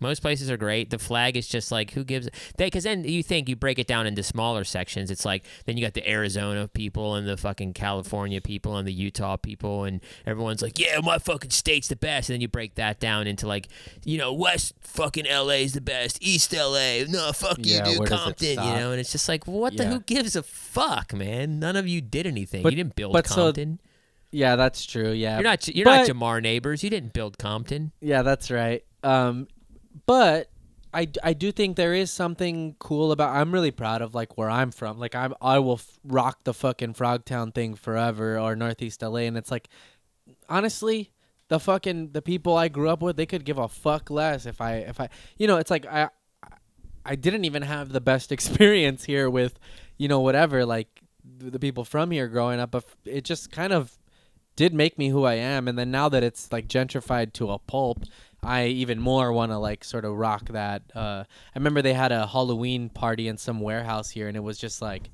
Most places are great. The flag is just like, who gives? Because then you break it down into smaller sections. It's like then you got the Arizona people and the fucking California people and the Utah people, and everyone's like, yeah, my fucking state's the best. And then you break that down into like, West fucking LA's the best, East LA, no, fuck Yeah, you, dude, where does it Compton, stop? and it's just like, what the? Yeah. Who gives a fuck, man? None of you did anything. But- you didn't build but so- Compton. Yeah, that's true. Yeah, You're not But- Jamar Neighbors. You didn't build Compton. Yeah, that's right. But I do think there is something cool about. I'm really proud of like where I'm from. Like I will rock the fucking Frogtown thing forever, or Northeast LA, and it's like honestly, the people I grew up with, they could give a fuck less if I it's like I didn't even have the best experience here with whatever, like the people from here growing up, but it just kind of did make me who I am. And then now that it's like gentrified to a pulp, I even more want to like sort of rock that. I remember they had a Halloween party in some warehouse here, and it was just like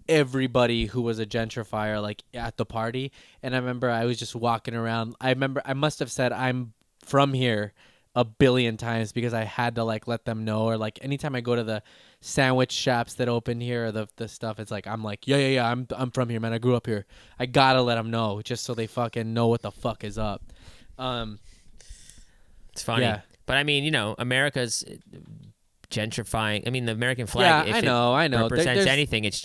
everybody who was a gentrifier like at the party. And I remember I was just walking around. I remember I must have said I'm from here a billion times because I had to like let them know, or like anytime I go to the sandwich shops that open here or the stuff, it's like I'm like yeah I'm from here, man. I grew up here. I gotta let them know just so they fucking know what the fuck is up. It's funny. Yeah. But I mean, America's gentrifying. I mean, the American flag. Yeah, if I know. It represents there's- anything. It's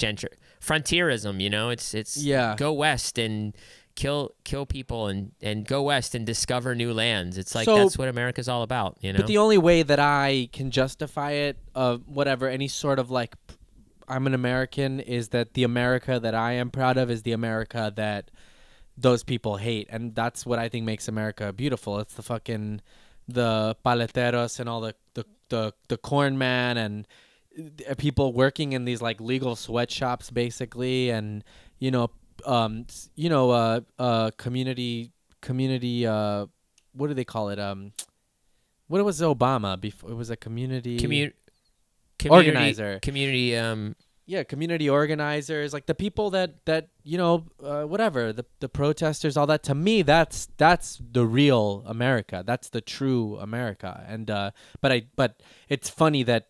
frontierism. It's Yeah. go west and kill people and go west and discover new lands. It's like So- that's what America's all about. But the only way that I can justify it, whatever, any sort of like, I'm an American, is that the America that I am proud of is the America that those people hate, and that's what I think makes America beautiful. It's the paleteros and all the corn man and people working in these like legal sweatshops basically, and community what do they call it, what was Obama before? It was a community organizer. Community. Yeah, community organizers, like the people that whatever, the protesters, all that. To me, that's the real America. That's the true America. And but it's funny that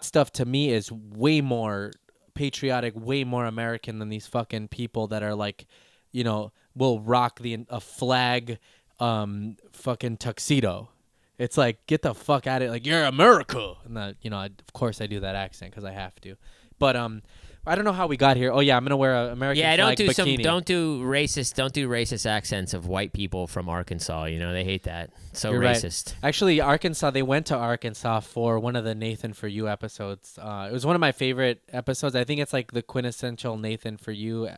stuff to me is way more patriotic, way more American than these fucking people that are like, will rock a flag, fucking tuxedo. It's like, get the fuck out of it. Like, you're America. And of course I do that accent because I have to. But I don't know how we got here. Oh yeah, I'm gonna wear an American flag bikini. Don't do racist accents of white people from Arkansas. They hate that. So You're racist. Right. Actually, Arkansas. They went to Arkansas for one of the Nathan For You episodes. It was one of my favorite episodes. I think it's like the quintessential Nathan For You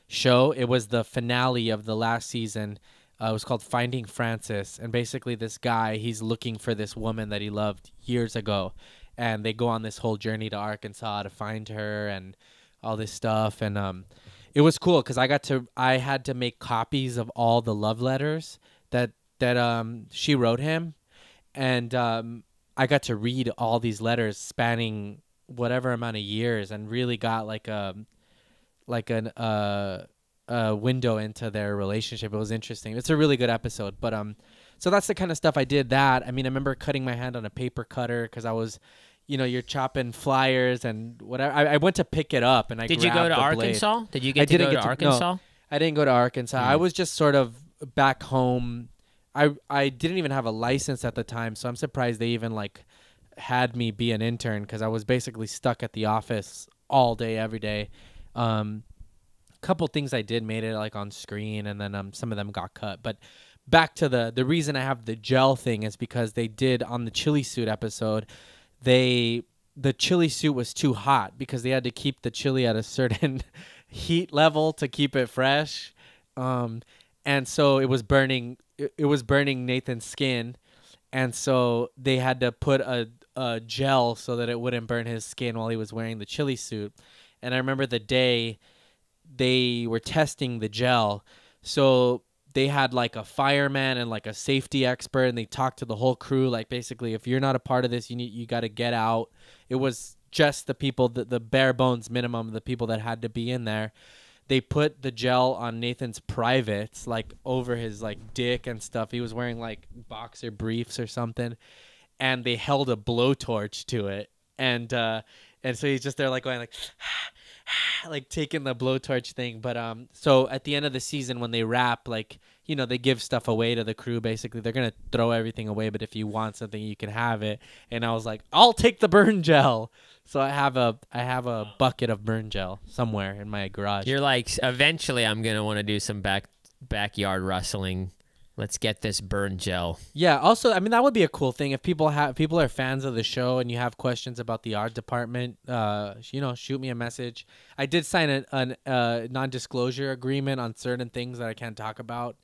show. It was the finale of the last season. It was called Finding Frances, and basically this guy, he's looking for this woman that he loved years ago. And they go on this whole journey to Arkansas to find her and all this stuff. And it was cool because I had to make copies of all the love letters that she wrote him. And I got to read all these letters spanning whatever amount of years, and really got like a window into their relationship. It was interesting. It's a really good episode. But so that's the kind of stuff I did. That, I mean, I remember cutting my hand on a paper cutter because I was, you're chopping flyers and whatever. I went to pick it up and I Did you go to Arkansas? Did you get to go to Arkansas? No, I didn't go to Arkansas. I was just sort of back home. I didn't even have a license at the time, so I'm surprised they even like had me be an intern because I was basically stuck at the office all day, every day. Couple things I did made it like on screen, and then some of them got cut. But back to the reason I have the gel thing is because they did on the chili suit episode. The chili suit was too hot because they had to keep the chili at a certain heat level to keep it fresh, and so it was burning. It was burning Nathan's skin, and so they had to put a gel so that it wouldn't burn his skin while he was wearing the chili suit. And I remember the day they were testing the gel, so they had like a fireman and like a safety expert, and they talked to the whole crew. Like, basically, if you're not a part of this, you got to get out. It was just the people, the bare bones minimum, the people that had to be in there. They put the gel on Nathan's privates, like over his like dick and stuff. He was wearing like boxer briefs or something, and they held a blowtorch to it, and so he's just there like going like like taking the blowtorch thing. But so at the end of the season when they wrap, like, they give stuff away to the crew. Basically, they're gonna throw everything away, but if you want something, you can have it. And I was like, I'll take the burn gel. So I have a bucket of burn gel somewhere in my garage. You're like, eventually I'm gonna want to do some backyard wrestling. Let's get this burn gel. Yeah. Also, I mean, that would be a cool thing if people are fans of the show and you have questions about the art department. Shoot me a message. I did sign a non-disclosure agreement on certain things that I can't talk about,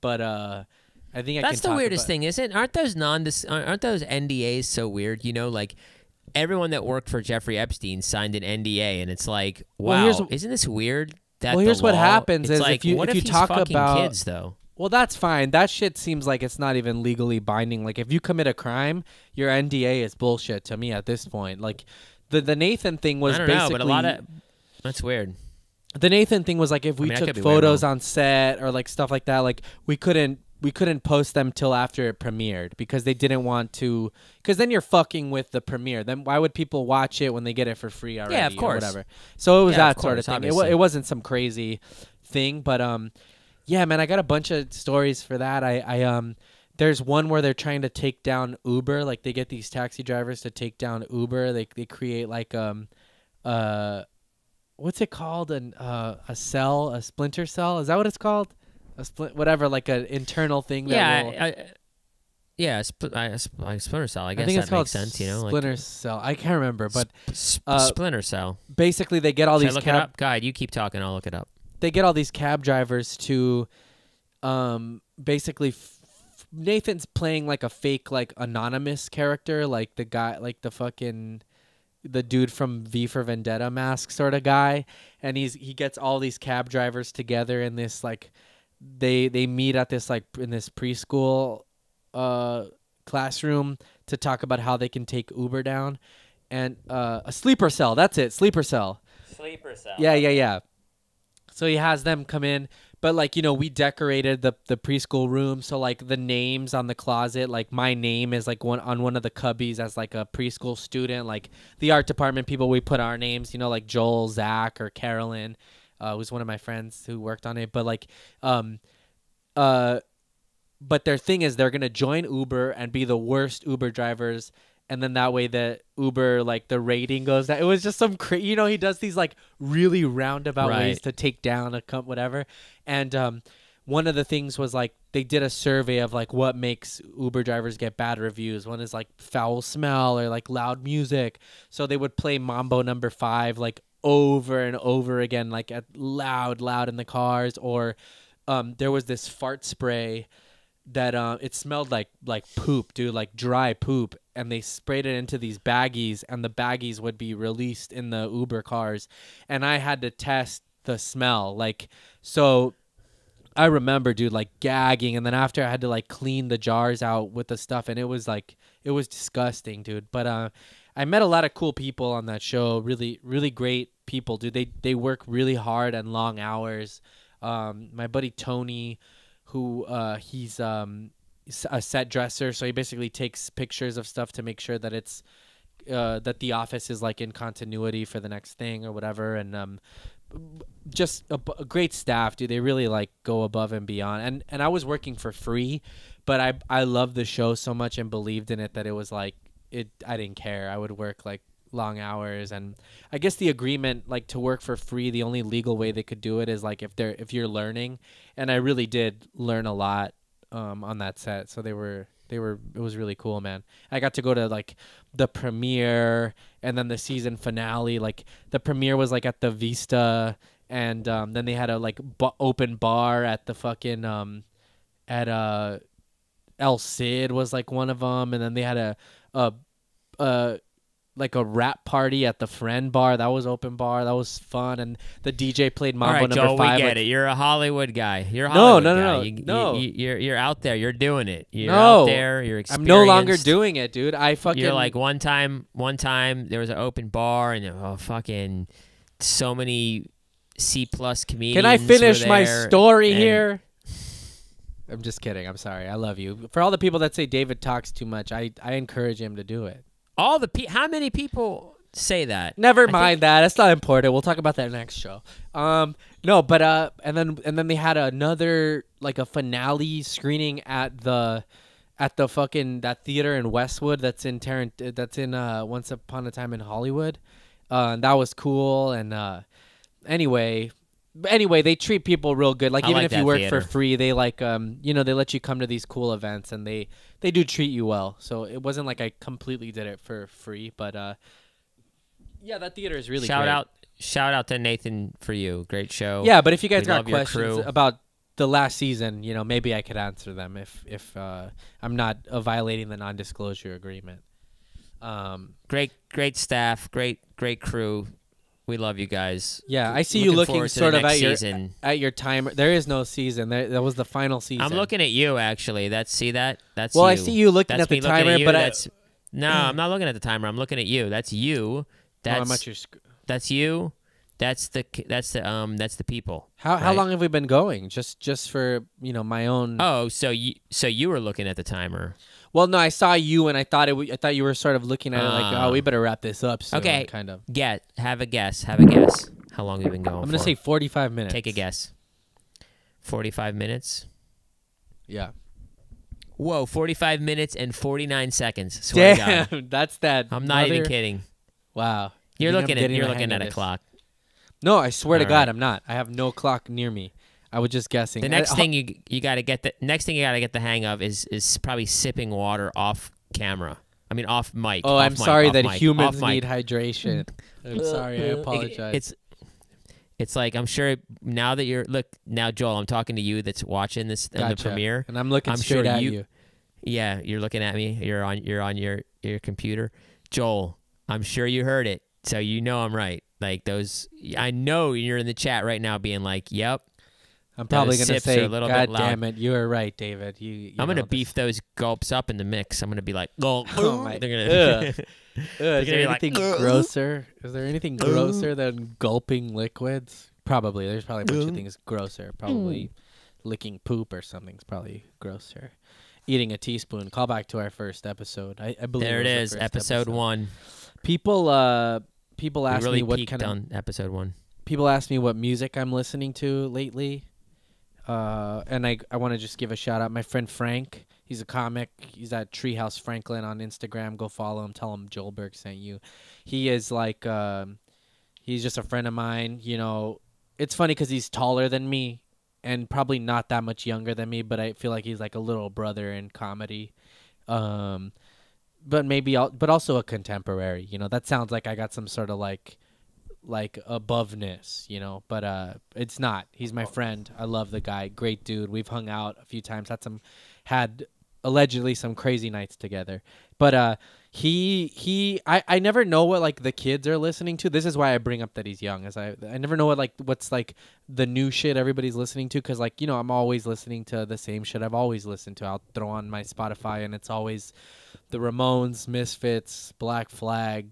but I think that's the weirdest thing, isn't it? Aren't those NDAs so weird? Like everyone that worked for Jeffrey Epstein signed an NDA, and it's like, wow, isn't this weird? Here's what happens is like, if you talk about kids though. Well, that's fine. That shit seems like it's not even legally binding. Like, if you commit a crime, your NDA is bullshit to me at this point. Like, the Nathan thing was basically... but that's weird. The Nathan thing was like if we took photos on set or like stuff like that, like we couldn't we couldn't post them till after it premiered because they didn't want to. Because then you're fucking with the premiere. Then why would people watch it when they get it for free already? Yeah, of course. Or whatever. So it was Yeah, that of sort of course, thing. obviously. It wasn't some crazy thing, but yeah, man, I got a bunch of stories for that. I there's one where they're trying to take down Uber. Like they get these taxi drivers to take down Uber. They create like what's it called? A cell, a splinter cell. Is that what it's called? Whatever, like an internal thing. That will, Yeah, Splinter Cell. I guess think that it's called makes sense. You know, Splinter Cell. I can't remember, but Splinter Cell. basically they get all Should I these look it up? Guide, you keep talking. I'll look it up. they get all these cab drivers to basically Nathan's playing like a fake like anonymous character, like the guy, like the dude from V for Vendetta mask sort of guy, and he gets all these cab drivers together in this like they meet at this like in this preschool classroom to talk about how they can take Uber down, and a sleeper cell. That's it, sleeper cell. Sleeper Cell. Yeah. So he has them come in, but like, you know, we decorated the preschool room. So like the names on the closet, like my name is like one of the cubbies as like a preschool student. Like the art department people, we put our names, you know, like Joel, Zach, or Carolyn, who's one of my friends who worked on it. But like, but their thing is they're gonna join Uber and be the worst Uber drivers. And then that way the Uber, like the rating goes down. It was just some you know, he does these like really roundabout ways Right. to take down a whatever. And one of the things was like they did a survey of like what makes Uber drivers get bad reviews. One is like foul smell or like loud music. So they would play Mambo number 5 like over and over again, like at loud in the cars. Or there was this fart spray that it smelled like poop, dude, like dry poop, and they sprayed it into these baggies, and the baggies would be released in the Uber cars, and I had to test the smell, like, so I remember, dude, like gagging, and then after I had to like clean the jars out with the stuff, and it was disgusting, dude. But I met a lot of cool people on that show, really really great people, dude. They work really hard and long hours. My buddy Tony, who he's a set dresser, so he basically takes pictures of stuff to make sure that it's that the office is like in continuity for the next thing or whatever. And just a great staff, dude. They really like go above and beyond. And I was working for free, but I loved the show so much and believed in it that it was like I didn't care. I would work like long hours, and I guess the agreement like to work for free, the only legal way they could do it is like if you're learning, and I really did learn a lot on that set. So it was really cool, man. I got to go to like the premiere and then the season finale. Like the premiere was like at the Vista, and then they had a like open bar at the fucking at El Cid was like one of them, and then they had a like a rap party at the Friend Bar. That was open bar. That was fun. And the DJ played Mambo All right, number Joel, 5. we get like, it. You're a Hollywood guy. You're a No, Hollywood no, guy. no. You're out there. You're doing it. You're No. out there. You're I'm experienced. no longer doing it, dude. I fucking. You're like one time there was an open bar and fucking so many C+ comedians. Can I finish were my there, story and- here? I'm just kidding. I'm sorry. I love you. For all the people that say David talks too much, I encourage him to do it. How many people say that? Never I mind that. That's not important. We'll talk about that next show. No, but and then they had another like a finale screening at the fucking that theater in Westwood that's in Once Upon a Time in Hollywood. And that was cool. And anyway, they treat people real good. Like I even like if you that work theater. for free, they like you know, they let you come to these cool events, and they do treat you well. So it wasn't like I completely did it for free, but yeah, that theater is really great. Shout out to Nathan for you. Great show. Yeah, but if you guys We got love your questions crew. about the last season, you know, maybe I could answer them if I'm not violating the non-disclosure agreement. Great staff. Great crew. We love you guys. Yeah, I see Looking you looking forward to the sort of next at season. your timer. There is no season. That was the final season. I'm looking at you actually. That's Well, you. I see you looking That's at the me looking timer, at you. but No, I'm not looking at the timer. I'm looking at you. That's you. I'm at That's your that's you. That's the people. How right? long have we been going? Just for my own. Oh, so you were looking at the timer. Well, no, I saw you and I thought I thought you were sort of looking at it like, oh, we better wrap this up soon. Okay. Kind of. Have a guess. Have a guess. How long have we been going? I'm gonna say 45 minutes. Take a guess. 45 minutes. Yeah. Whoa, 45 minutes and 49 seconds. Swear to God. Damn, that's that. I'm not even kidding. Wow. You're I think I'm looking getting the looking hang at of a this. clock. No, I swear to All God, right. I'm not. I have no clock near me. I was just guessing. The next thing you got to get the hang of is probably sipping water off camera. I mean off mic. Oh, off I'm mic, sorry off that mic, humans off mic. need hydration. I'm sorry. I apologize. It's like I'm sure now that now Joel, I'm talking to you that's watching this in the Gotcha. premiere. And I'm looking I'm straight sure at you. Yeah, you're looking at me. You're on your computer. Joel, I'm sure you heard it. So you know I'm right. Like those I know you're in the chat right now being like, "Yep." I'm probably Those going to sips are say, a little God bit loud." damn it, you were right, David. I'm I'm going to beef those gulps up in the mix. I'm going to be like, "Oh, Oh my- they're going to Is gonna there be like, anything grosser? Is there anything grosser than gulping liquids? Probably. There's probably a bunch of things grosser. Probably licking poop or something's probably grosser. Eating a teaspoon. Call back to our first episode. I believe There it was the is, first episode 1. People We ask really me what peaked kind of on episode 1. people ask me what music I'm listening to lately. And I want to just give a shout out. My friend Frank, he's a comic. He's at Treehouse Franklin on Instagram. Go follow him. Tell him Joel Berg sent you. He is like, he's just a friend of mine. It's funny because he's taller than me and probably not that much younger than me, but I feel like he's like a little brother in comedy. But but also a contemporary. That sounds like I got some sort of like aboveness, but it's not. He's my friend. I love the guy. Great dude. We've hung out a few times. Had allegedly some crazy nights together. But I never know what like the kids are listening to. This is why I bring up that he's young. I never know what's like the new shit everybody's listening to, cuz like, I'm always listening to the same shit I've always listened to. I'll throw on my Spotify and it's always the Ramones, Misfits, Black Flag,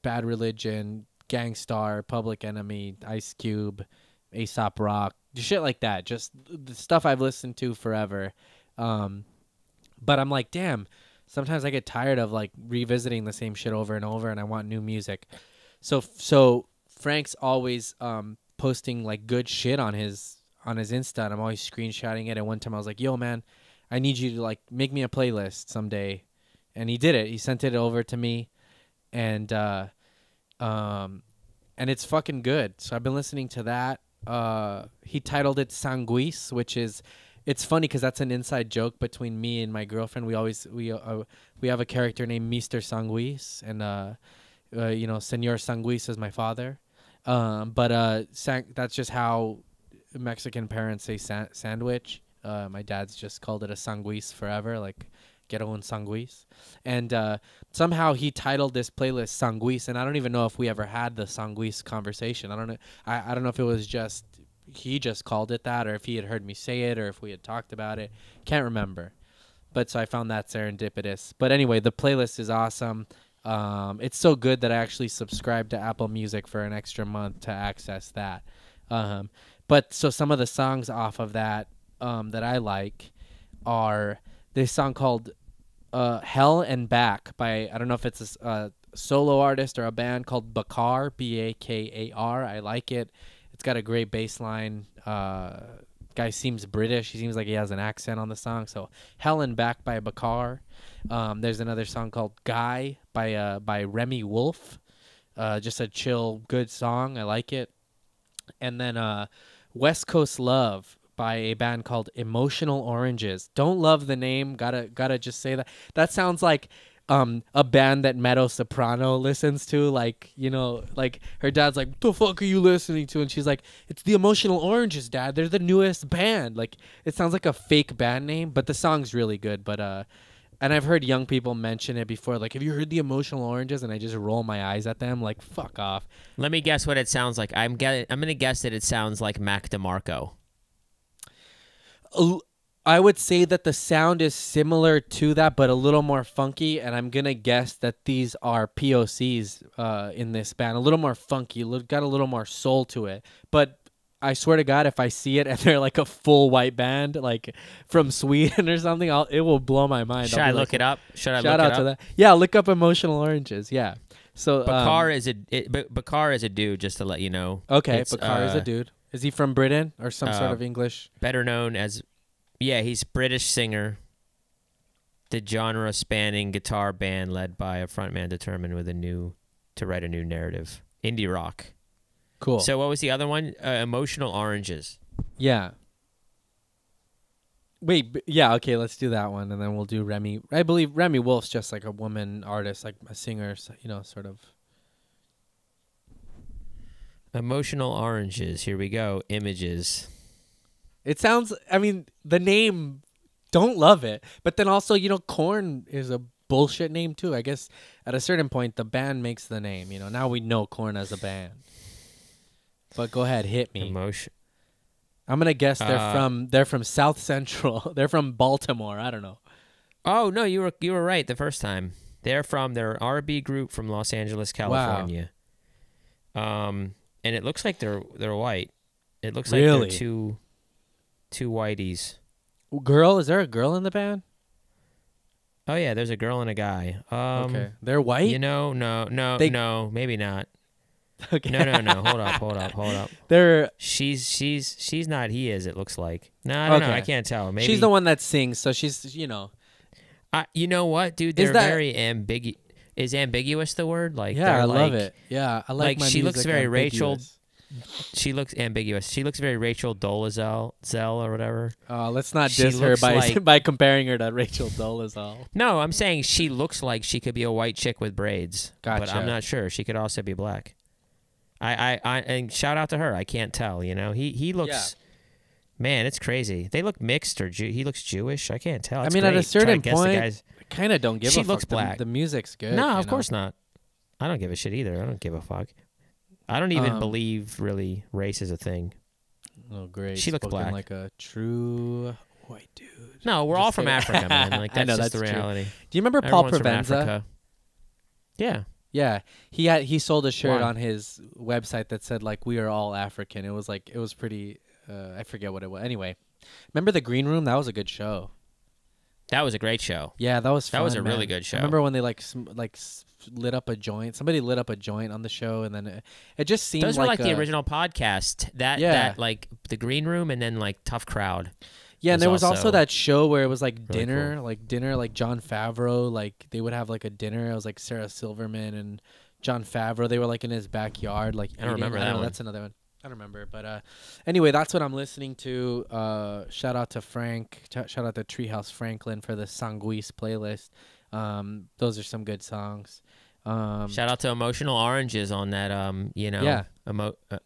Bad Religion, Gangstar, Public Enemy, Ice Cube, A$AP Rock, shit like that. Just the stuff I've listened to forever. But I'm like, damn, sometimes I get tired of like revisiting the same shit over and over and I want new music. So Frank's always posting like good shit on his Insta and I'm always screenshotting it. And one time I was like, yo man, I need you to like make me a playlist someday. And he did it. He sent it over to me and it's fucking good. So I've been listening to that. He titled it Sanguis, which is, it's funny because that's an inside joke between me and my girlfriend. We have a character named Mr. Sanguis, and Senor Sanguis is my father. But that's just how Mexican parents say sandwich. My dad's just called it a sanguis forever, like quiero un sanguis. And somehow he titled this playlist Sanguis, and I don't even know if we ever had the Sanguis conversation. I don't know. I don't know if it was just he just called it that, or if he had heard me say it, or if we had talked about it. Can't remember. But so I found that serendipitous. But anyway, the playlist is awesome. It's so good that I actually subscribed to Apple Music for an extra month to access that. But so some of the songs off of that that I like are this song called Hell and Back by, I don't know if it's a solo artist or a band called Bakar, Bakar. I like it. It's got a great bass line. Guy seems British. He seems like he has an accent on the song. So Hell and Back by Bakar. There's another song called Guy by Remy Wolf. Just a chill, good song. I like it. And then West Coast Love by a band called Emotional Oranges. Don't love the name. Gotta just say that. That sounds like a band that Meadow Soprano listens to, like her dad's like, what the fuck are you listening to? And she's like, it's the Emotional Oranges, Dad. They're the newest band. Like, it sounds like a fake band name, but the song's really good. But and I've heard young people mention it before, like, have you heard the Emotional Oranges? And I just roll my eyes at them, like, fuck off. Let me guess what it sounds like. I'm gonna guess that it sounds like Mac DeMarco. I would say that the sound is similar to that, but a little more funky. And I'm gonna guess that these are POCs in this band, a little more funky, got a little more soul to it. But I swear to God, if I see it and they're like a full white band, like from Sweden or something, it will blow my mind. Should I look it up? Shout out to that. Yeah, look up Emotional Oranges. Yeah. So Bakar is a dude. Just to let you know. Okay, Bakar is a dude. Is he from Britain or some sort of English? Better known as. Yeah, he's British singer. The genre-spanning guitar band led by a frontman determined to write a new narrative. Indie rock. Cool. So what was the other one? Emotional Oranges. Yeah. Wait, yeah, okay, let's do that one, and then we'll do Remy. I believe Remy Wolf's just like a woman artist, like a singer, sort of. Emotional Oranges. Here we go. Images. It sounds, I mean, the name, don't love it. But then also, Korn is a bullshit name too. I guess at a certain point, the band makes the name. Now we know Korn as a band. But go ahead, hit me. I'm going to guess they're from South Central. They're from Baltimore. I don't know. Oh, no, you were right the first time. They're an R&B group from Los Angeles, California. Wow. And it looks like they're white. It looks like they're two whiteys. Girl? Is there a girl in the band? Oh, yeah, there's a girl and a guy. Okay. They're white? No, maybe not. Okay. No. Hold up. They're she's not he is, it looks like. No, I don't know. I can't tell. Maybe she's the one that sings, so she's, you know what, dude? They're very ambiguous. Is ambiguous the word? Like, yeah, I love it. Yeah, I like my she music looks very ambiguous. Rachel. She looks ambiguous. She looks very Rachel Dolezal or whatever. Let's not diss her by comparing her to Rachel Dolezal. No, I'm saying she looks like she could be a white chick with braids. Gotcha. But I'm not sure. She could also be black. I and shout out to her. I can't tell. He looks. Yeah. Man, it's crazy. They look mixed or he looks Jewish. I can't tell. It's at great. a certain point, I kind of don't give a fuck. She looks black. The music's good. No, of course not. I don't give a shit either. I don't give a fuck. I don't even believe really race is a thing. Oh, great. She looks black. Like a true white dude. No, we're all from Africa, man. Like that's just the reality. True. Do you remember Paul Everyone's Provenza? Yeah. Yeah. He sold a shirt on his website that said like we are all African. It was pretty I forget what it was. Anyway, remember the Green Room? That was a good show. That was a great show. Yeah, that was fun. That was a really good show. Remember when they lit up a joint? Somebody lit up a joint on the show, and then it just seemed those were like the original podcast. That like the Green Room, and then like Tough Crowd. Yeah, and there was also that show where it was like really dinner, cool. like Jon Favreau. Like they would have like a dinner. It was like Sarah Silverman and Jon Favreau. They were like in his backyard. Like I don't remember that one. That's another one. I don't remember, but anyway, that's what I'm listening to. Shout out to Frank. Shout out to Treehouse Franklin for the Sanguis playlist. Those are some good songs. Shout out to Emotional Oranges on that.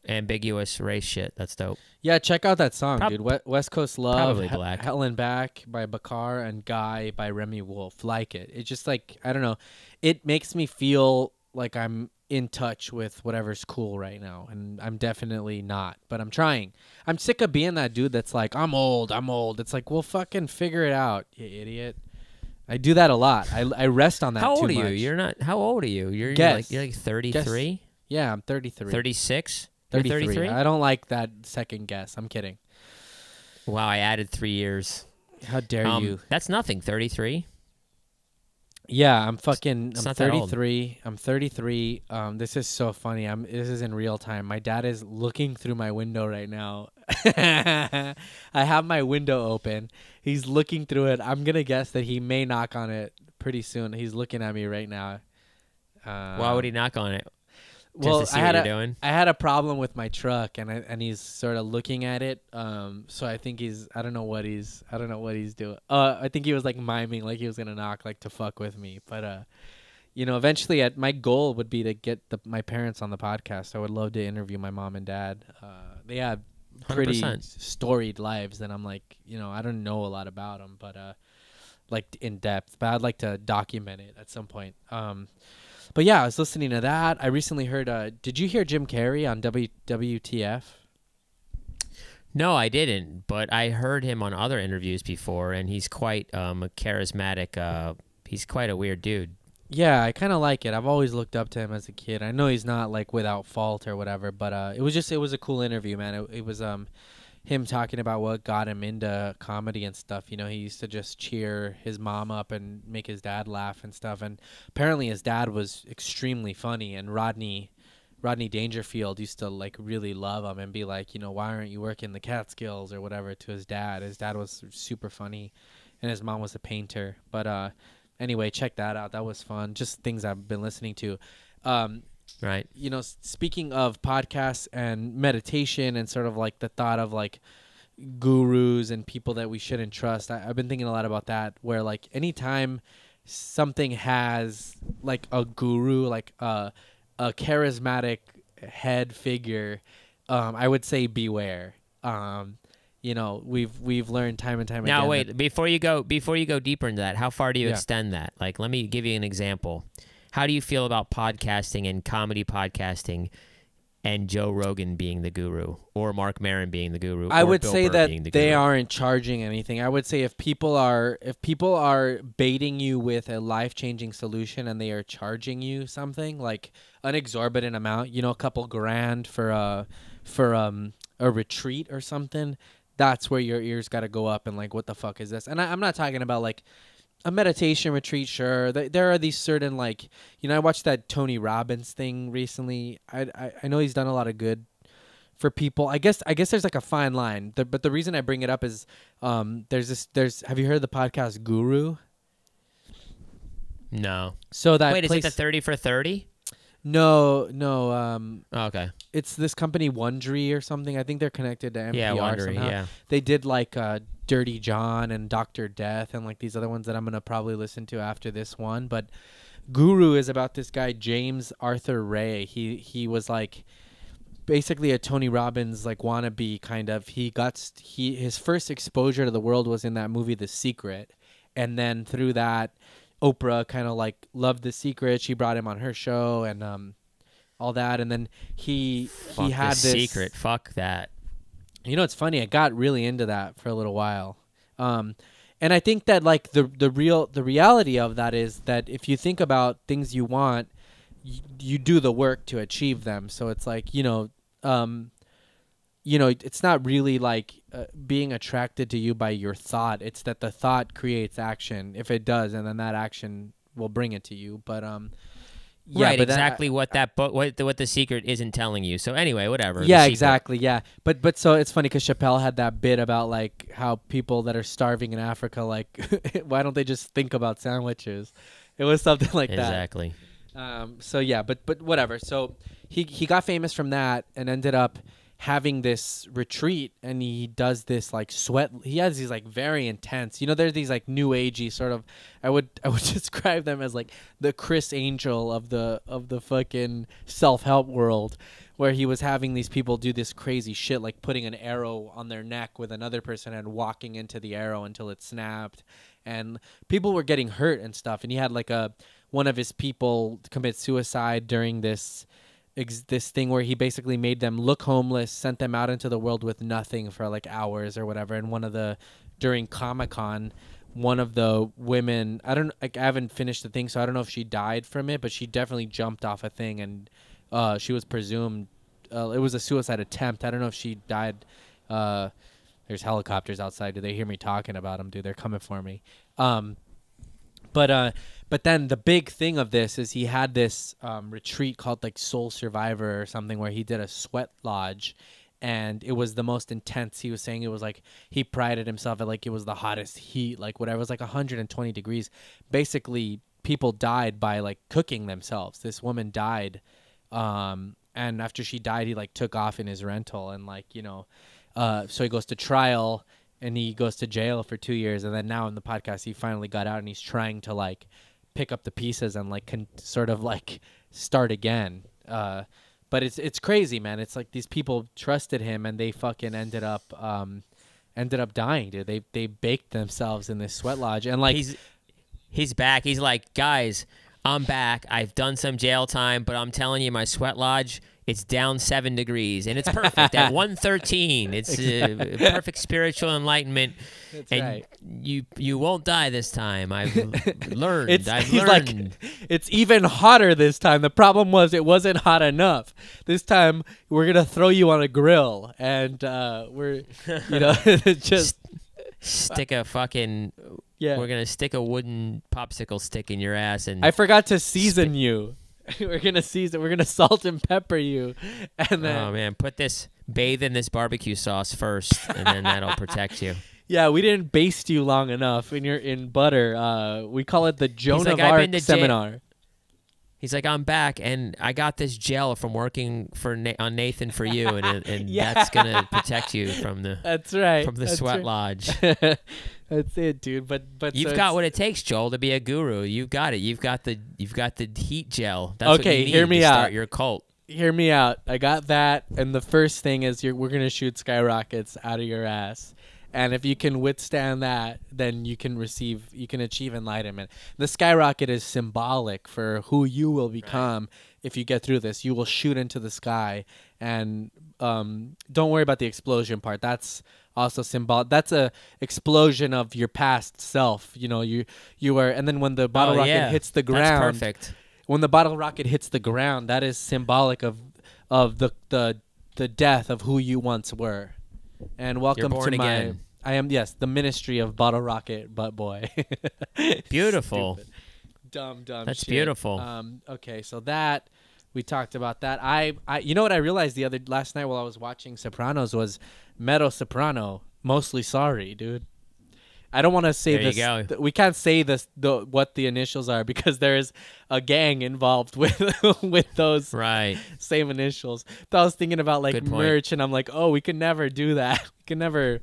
Ambiguous race shit. That's dope. Yeah, check out that song, dude. West Coast Love. Probably black. Hell and Back by Bakar and Guy by Remy Wolf. Like it. It's just like I don't know. It makes me feel like I'm in touch with whatever's cool right now, and I'm definitely not, but I'm trying. I'm sick of being that dude that's like, I'm old. It's like, well, fucking figure it out, you idiot. I do that a lot. I rest on that How old too are you? much. You're not. How old are you? You're like 33. Yeah, I'm 33. 36. 33. I don't like that second guess. I'm kidding. Wow, I added 3 years. How dare you? That's nothing. 33. Yeah, I'm 33. I'm 33. This is so funny. This is in real time. My dad is looking through my window right now. I have my window open. He's looking through it. I'm going to guess that he may knock on it pretty soon. He's looking at me right now. Why would he knock on it? Well, just to see what you're doing? I had a problem with my truck, and he's sort of looking at it. So I think I don't know what he's doing. I think he was like miming like he was gonna knock like to fuck with me. But eventually, my goal would be to get my parents on the podcast. I would love to interview my mom and dad. They have pretty 100%. storied lives, and I'm like, I don't know a lot about them, but like in depth. But I'd like to document it at some point. But yeah, I was listening to that. I recently heard. Did you hear Jim Carrey on WTF? No, I didn't, but I heard him on other interviews before, and he's quite a charismatic. He's quite a weird dude. Yeah, I kind of like it. I've always looked up to him as a kid. I know he's not like without fault or whatever, but it was a cool interview, man. It was him talking about what got him into comedy and stuff. You know, he used to just cheer his mom up and make his dad laugh and stuff. And apparently his dad was extremely funny, and Rodney Dangerfield used to like really love him and be like, you know, why aren't you working the Catskills or whatever to his dad. His dad was super funny, and his mom was a painter. But anyway, check that out. That was fun. Just things I've been listening to. Right. You know, speaking of podcasts and meditation and sort of like the thought of like gurus and people that we shouldn't trust, I've been thinking a lot about that, where like anytime something has like a guru, like a charismatic head figure, I would say beware. You know, we've learned time and time again. Now wait, before you go deeper into that, how far do you Yeah. extend that? Like, let me give you an example. How do you feel about podcasting and comedy podcasting and Joe Rogan being the guru, or Mark Maron being the guru? I or would Bill say Burr that being the they guru? aren't charging anything. I would say if people are baiting you with a life-changing solution and they are charging you something like an exorbitant amount, you know, a couple grand for a retreat or something, that's where your ears got to go up and like, what the fuck is this? And I'm not talking about like a meditation retreat. Sure, there are these certain, like, you know, I watched that Tony Robbins thing recently. I know he's done a lot of good for people. I guess there's like a fine line. But the reason I bring it up is there's have you heard of the podcast Guru? No. So that Wait, is it place, the 30 for 30? No. Oh, okay. It's this company Wondery or something. I think they're connected to NPR Yeah, Wondery, somehow. yeah. They did like Dirty John and Dr. Death and like these other ones that I'm gonna probably listen to after this one. But Guru is about this guy James Arthur Ray. He was like basically a Tony Robbins like wannabe kind of. His first exposure to the world was in that movie The Secret, and then through that, Oprah kind of like loved The Secret. She brought him on her show and all that, and then he had The this Secret. Fuck that. You know, it's funny. I got really into that for a little while, and I think that like the reality of that is that if you think about things you want, you do the work to achieve them. So it's like it's not really like being attracted to you by your thought. It's that the thought creates action. If it does, and then that action will bring it to you. But yeah, right, but exactly what that book, what The Secret isn't telling you. So anyway, whatever. Yeah, The Secret. exactly. Yeah, but so it's funny because Chappelle had that bit about like how people that are starving in Africa, like, why don't they just think about sandwiches? It was something like that. Exactly. So yeah, but whatever. So he got famous from that and ended up having this retreat, and he does this like sweat. He has these like very intense. You know, there's these like new agey sort of. I would describe them as like the Chris Angel of the fucking self-help world, where he was having these people do this crazy shit, like putting an arrow on their neck with another person and walking into the arrow until it snapped, and people were getting hurt and stuff. And he had like one of his people commit suicide during this thing where he basically made them look homeless, sent them out into the world with nothing for like hours or whatever. And during Comic-Con, one of the women, I haven't finished the thing, so I don't know if she died from it, but she definitely jumped off a thing, and she was presumed it was a suicide attempt. I don't know if she died. There's helicopters outside. Do they hear me talking about them? Dude, they're coming for me. But then the big thing of this is he had this retreat called like Soul Survivor or something, where he did a sweat lodge, and it was the most intense. He was saying it was like he prided himself at like it was the hottest heat, like whatever. It was like 120 degrees. Basically, people died by like cooking themselves. This woman died, and after she died, he like took off in his rental, and like so he goes to trial. And he goes to jail for 2 years, and then now in the podcast he finally got out, and he's trying to like pick up the pieces and like sort of like start again. But it's crazy, man. It's like these people trusted him, and they fucking ended up dying, dude. They baked themselves in this sweat lodge, and like he's back. He's like, guys, I'm back. I've done some jail time, but I'm telling you, my sweat lodge it's down 7 degrees, and it's perfect at 1:13. It's perfect spiritual enlightenment, That's and right. you won't die this time. I've learned. He's like, it's even hotter this time. The problem was it wasn't hot enough. This time we're gonna throw you on a grill, and we're, you know, just stick a fucking. yeah. We're gonna stick a wooden popsicle stick in your ass, and I forgot to season you. We're gonna season. We're gonna salt and pepper you, and then oh man, bathe in this barbecue sauce first, and then that'll protect you. yeah, we didn't baste you long enough in butter. We call it the Joan like, of "I've Arc been to seminar. He's like, I'm back, and I got this gel from working on Nathan for you, and Yeah. that's gonna protect you from the That's right. from the That's sweat right. lodge. That's it, dude. But You've so got it's- what it takes, Joel, to be a guru. You've got it. You've got the heat gel. That's Okay, what you need hear me to out. start your cult. Hear me out. I got that, and the first thing is we're gonna shoot skyrockets out of your ass, and if you can withstand that, then you can achieve enlightenment. The skyrocket is symbolic for who you will become if you get through this. You will shoot into the sky, and don't worry about the explosion part. That's also symbolic. That's a explosion of your past self. You know, you are, and then when the bottle rocket yeah. hits the That's ground. perfect. When the bottle rocket hits the ground, that is symbolic of the death of who you once were. And welcome born to my again. I am the ministry of bottle rocket butt boy. Beautiful. Stupid. Dumb That's shit. beautiful. Okay, so that we talked about that. I you know what I realized last night while I was watching Sopranos was Meadow Soprano, mostly sorry, dude. I don't want to say There you this. go. We can't say what the initials are because there is a gang involved with those Right. same initials. But I was thinking about like Good point. merch, and I'm like, oh, we can never do that. We can never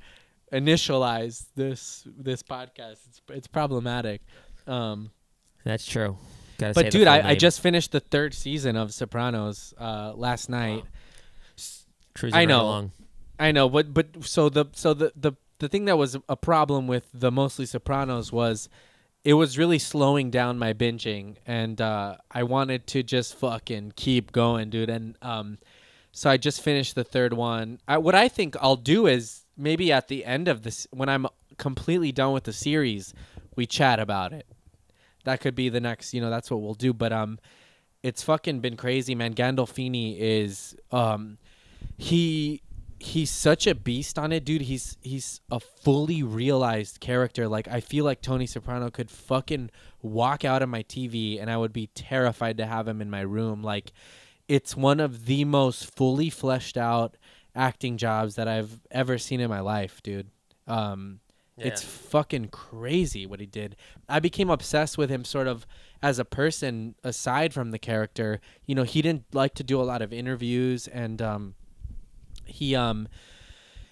initialize this podcast. It's problematic. That's true. Gotta say But the dude, full I name. just finished the 3rd season of Sopranos last night. Cruising I right know. along. I know, but so the thing that was a problem with the Mostly Sopranos was it was really slowing down my binging, and I wanted to just fucking keep going, dude. And so I just finished the 3rd one. What I think I'll do is maybe at the end of this, when I'm completely done with the series, we chat about it. That could be the next, that's what we'll do. But it's fucking been crazy, man. Gandolfini is he's such a beast on it, dude. He's a fully realized character. Like, I feel like Tony Soprano could fucking walk out of my TV and I would be terrified to have him in my room. Like, it's one of the most fully fleshed out acting jobs that I've ever seen in my life, dude. It's fucking crazy what he did. I became obsessed with him sort of as a person aside from the character. He didn't like to do a lot of interviews, and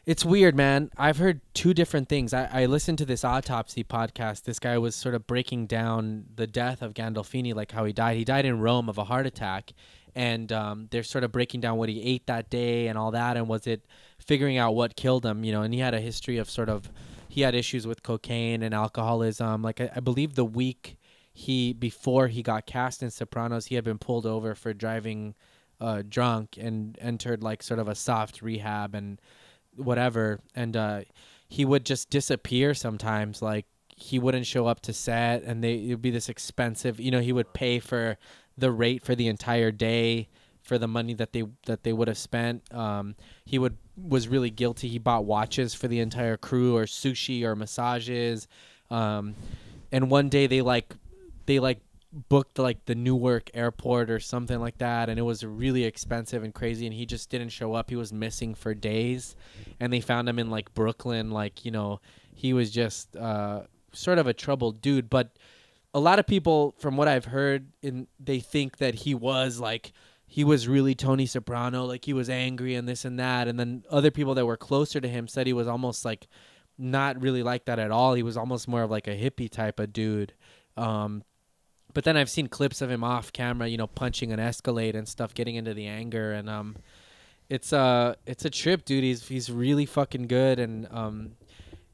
it's weird, man. I've heard 2 different things. I listened to this autopsy podcast. This guy was sort of breaking down the death of Gandolfini, like how he died. He died in Rome of a heart attack, and they're sort of breaking down what he ate that day and all that, and was it figuring out what killed him, and he had a history of he had issues with cocaine and alcoholism. Like, I believe the week before he got cast in Sopranos, he had been pulled over for driving drunk and entered like sort of a soft rehab and whatever. And he would just disappear sometimes. Like, he wouldn't show up to set, and it would be this expensive. He would pay for the rate for the entire day for the money that they would have spent. He was really guilty. He bought watches for the entire crew, or sushi, or massages. And one day they booked like the Newark airport or something like that, and it was really expensive and crazy, and he just didn't show up. He was missing for days, and they found him in like Brooklyn. Like, he was just sort of a troubled dude. But a lot of people, from what I've heard, they think that he was really Tony Soprano, like he was angry and this and that. And then other people that were closer to him said he was almost like not really like that at all. He was almost more of like a hippie type of dude. But then I've seen clips of him off camera, punching an Escalade and stuff, getting into the anger. And it's a trip, dude. He's really fucking good. And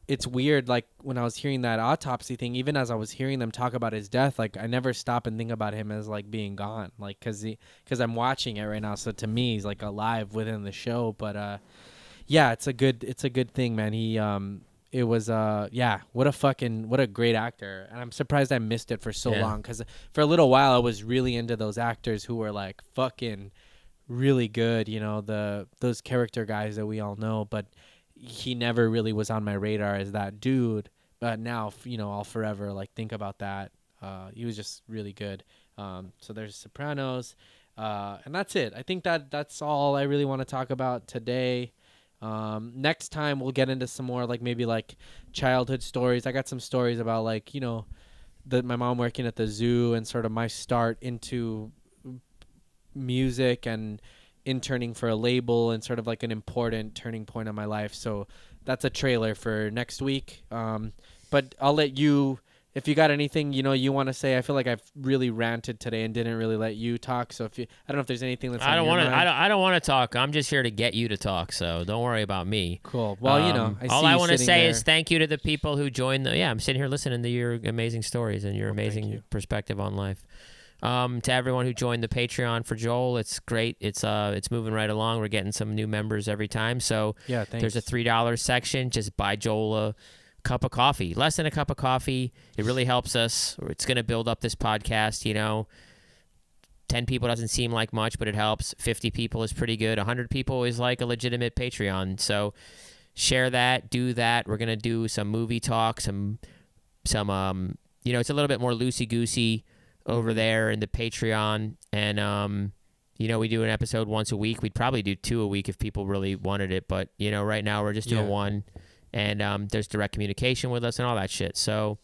it's weird. Like when I was hearing that autopsy thing, even as I was hearing them talk about his death, like I never stop and think about him as like being gone, like because I'm watching it right now. So to me, he's like alive within the show. But yeah, it's a good thing, man. It was what a great actor, and I'm surprised I missed it for so long, because for a little while I was really into those actors who were like fucking really good, you know, those character guys that we all know, but he never really was on my radar as that dude. But now, you know, I'll forever like think about that. He was just really good. So there's Sopranos, and that's it. I think that's all I really want to talk about today. Next time we'll get into some more like maybe like childhood stories. I got some stories about like, you know, my mom working at the zoo and sort of my start into music and interning for a label and sort of like an important turning point in my life. So that's a trailer for next week. But I'll let you, if you got anything, you know, you want to say. I feel like I've really ranted today and didn't really let you talk. So I don't know if there's anything that's I don't want to talk. I'm just here to get you to talk. So don't worry about me. Cool. Well, you know, all I want to say is thank you to the people who joined I'm sitting here listening to your amazing stories and your amazing perspective on life. To everyone who joined the Patreon for Joel, it's great. It's moving right along. We're getting some new members every time. So yeah, thanks. There's a $3 section. Just buy Joel a cup of coffee, less than a cup of coffee. It really helps us. It's going to build up this podcast. You know, 10 people doesn't seem like much, but it helps. 50 people is pretty good. 100 people is like a legitimate Patreon. So share that, do that. We're going to do some movie talk, some you know, it's a little bit more loosey-goosey over there in the Patreon. And, you know, we do an episode once a week. We'd probably do 2 a week if people really wanted it. But, you know, right now we're just doing 1. And there's direct communication with us and all that shit. So,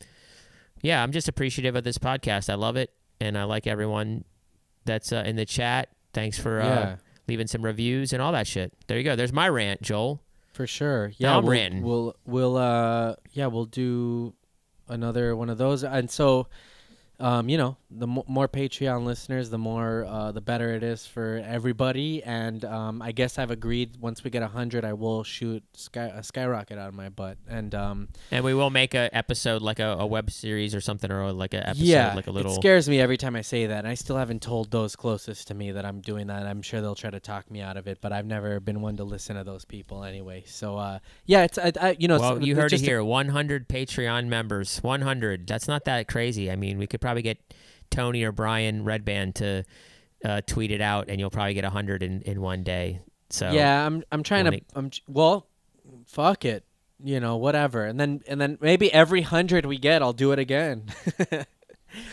yeah, I'm just appreciative of this podcast. I love it. And I like everyone that's in the chat. Thanks for leaving some reviews and all that shit. There you go. There's my rant, Joel. For sure. Yeah, now I'm ranting. We'll do another one of those. And so, you know, the more Patreon listeners, the better it is for everybody. And I guess I've agreed once we get 100, I will shoot a skyrocket out of my butt. And we will make a episode like a web series or something, or like an episode like a little. It scares me every time I say that. And I still haven't told those closest to me that I'm doing that. I'm sure they'll try to talk me out of it, but I've never been one to listen to those people anyway. So it's you know. Well, you heard it here. 100 Patreon members. 100. That's not that crazy. I mean, we could probably get Tony or Brian Redband to tweet it out, and you'll probably get 100 in one day. So yeah, I'm trying to. Fuck it, you know, whatever. And then maybe every 100 we get, I'll do it again. No,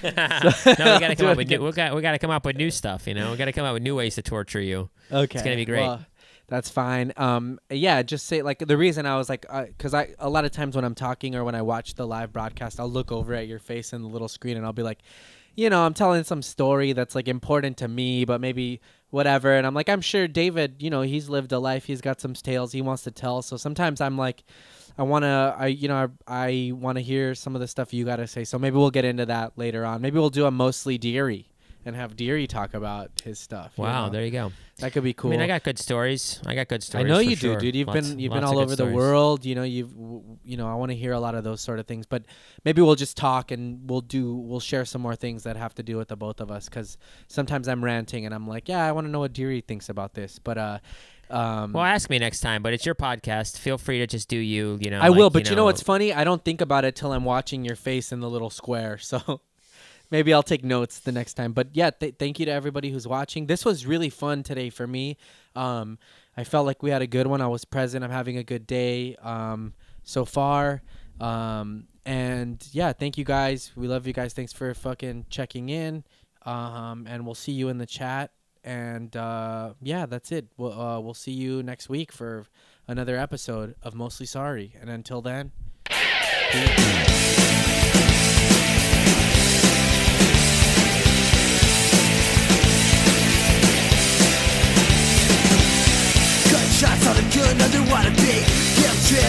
we gotta come up with we gotta come up with new stuff. You know, we gotta come up with new ways to torture you. Okay, it's gonna be great. Well, that's fine. Yeah, just say like the reason I was like, because a lot of times when I'm talking or when I watch the live broadcast, I'll look over at your face in the little screen and I'll be like, you know, I'm telling some story that's like important to me, but maybe whatever. And I'm like, I'm sure David, you know, he's lived a life. He's got some tales he wants to tell. So sometimes I'm like, I want to hear some of the stuff you got to say. So maybe we'll get into that later on. Maybe we'll do a mostly Deary and have Deary talk about his stuff. Wow, there you go. That could be cool. I mean, I got good stories. I know you do, dude. You've been all over the world. You know, I want to hear a lot of those sort of things. But maybe we'll just talk and we'll share some more things that have to do with the both of us. Because sometimes I'm ranting and I'm like, yeah, I want to know what Deary thinks about this. But well, ask me next time. But it's your podcast. Feel free to just do you. You know, I will. But you know what's funny? I don't think about it till I'm watching your face in the little square. So. Maybe I'll take notes the next time. But yeah, thank you to everybody who's watching. This was really fun today for me. I felt like we had a good one. I was present. I'm having a good day so far. And yeah, thank you guys. We love you guys. Thanks for fucking checking in. And we'll see you in the chat. And yeah, that's it. We'll see you next week for another episode of Mostly Sorry. And until then, shots on a gun, I don't wanna be guilt trip.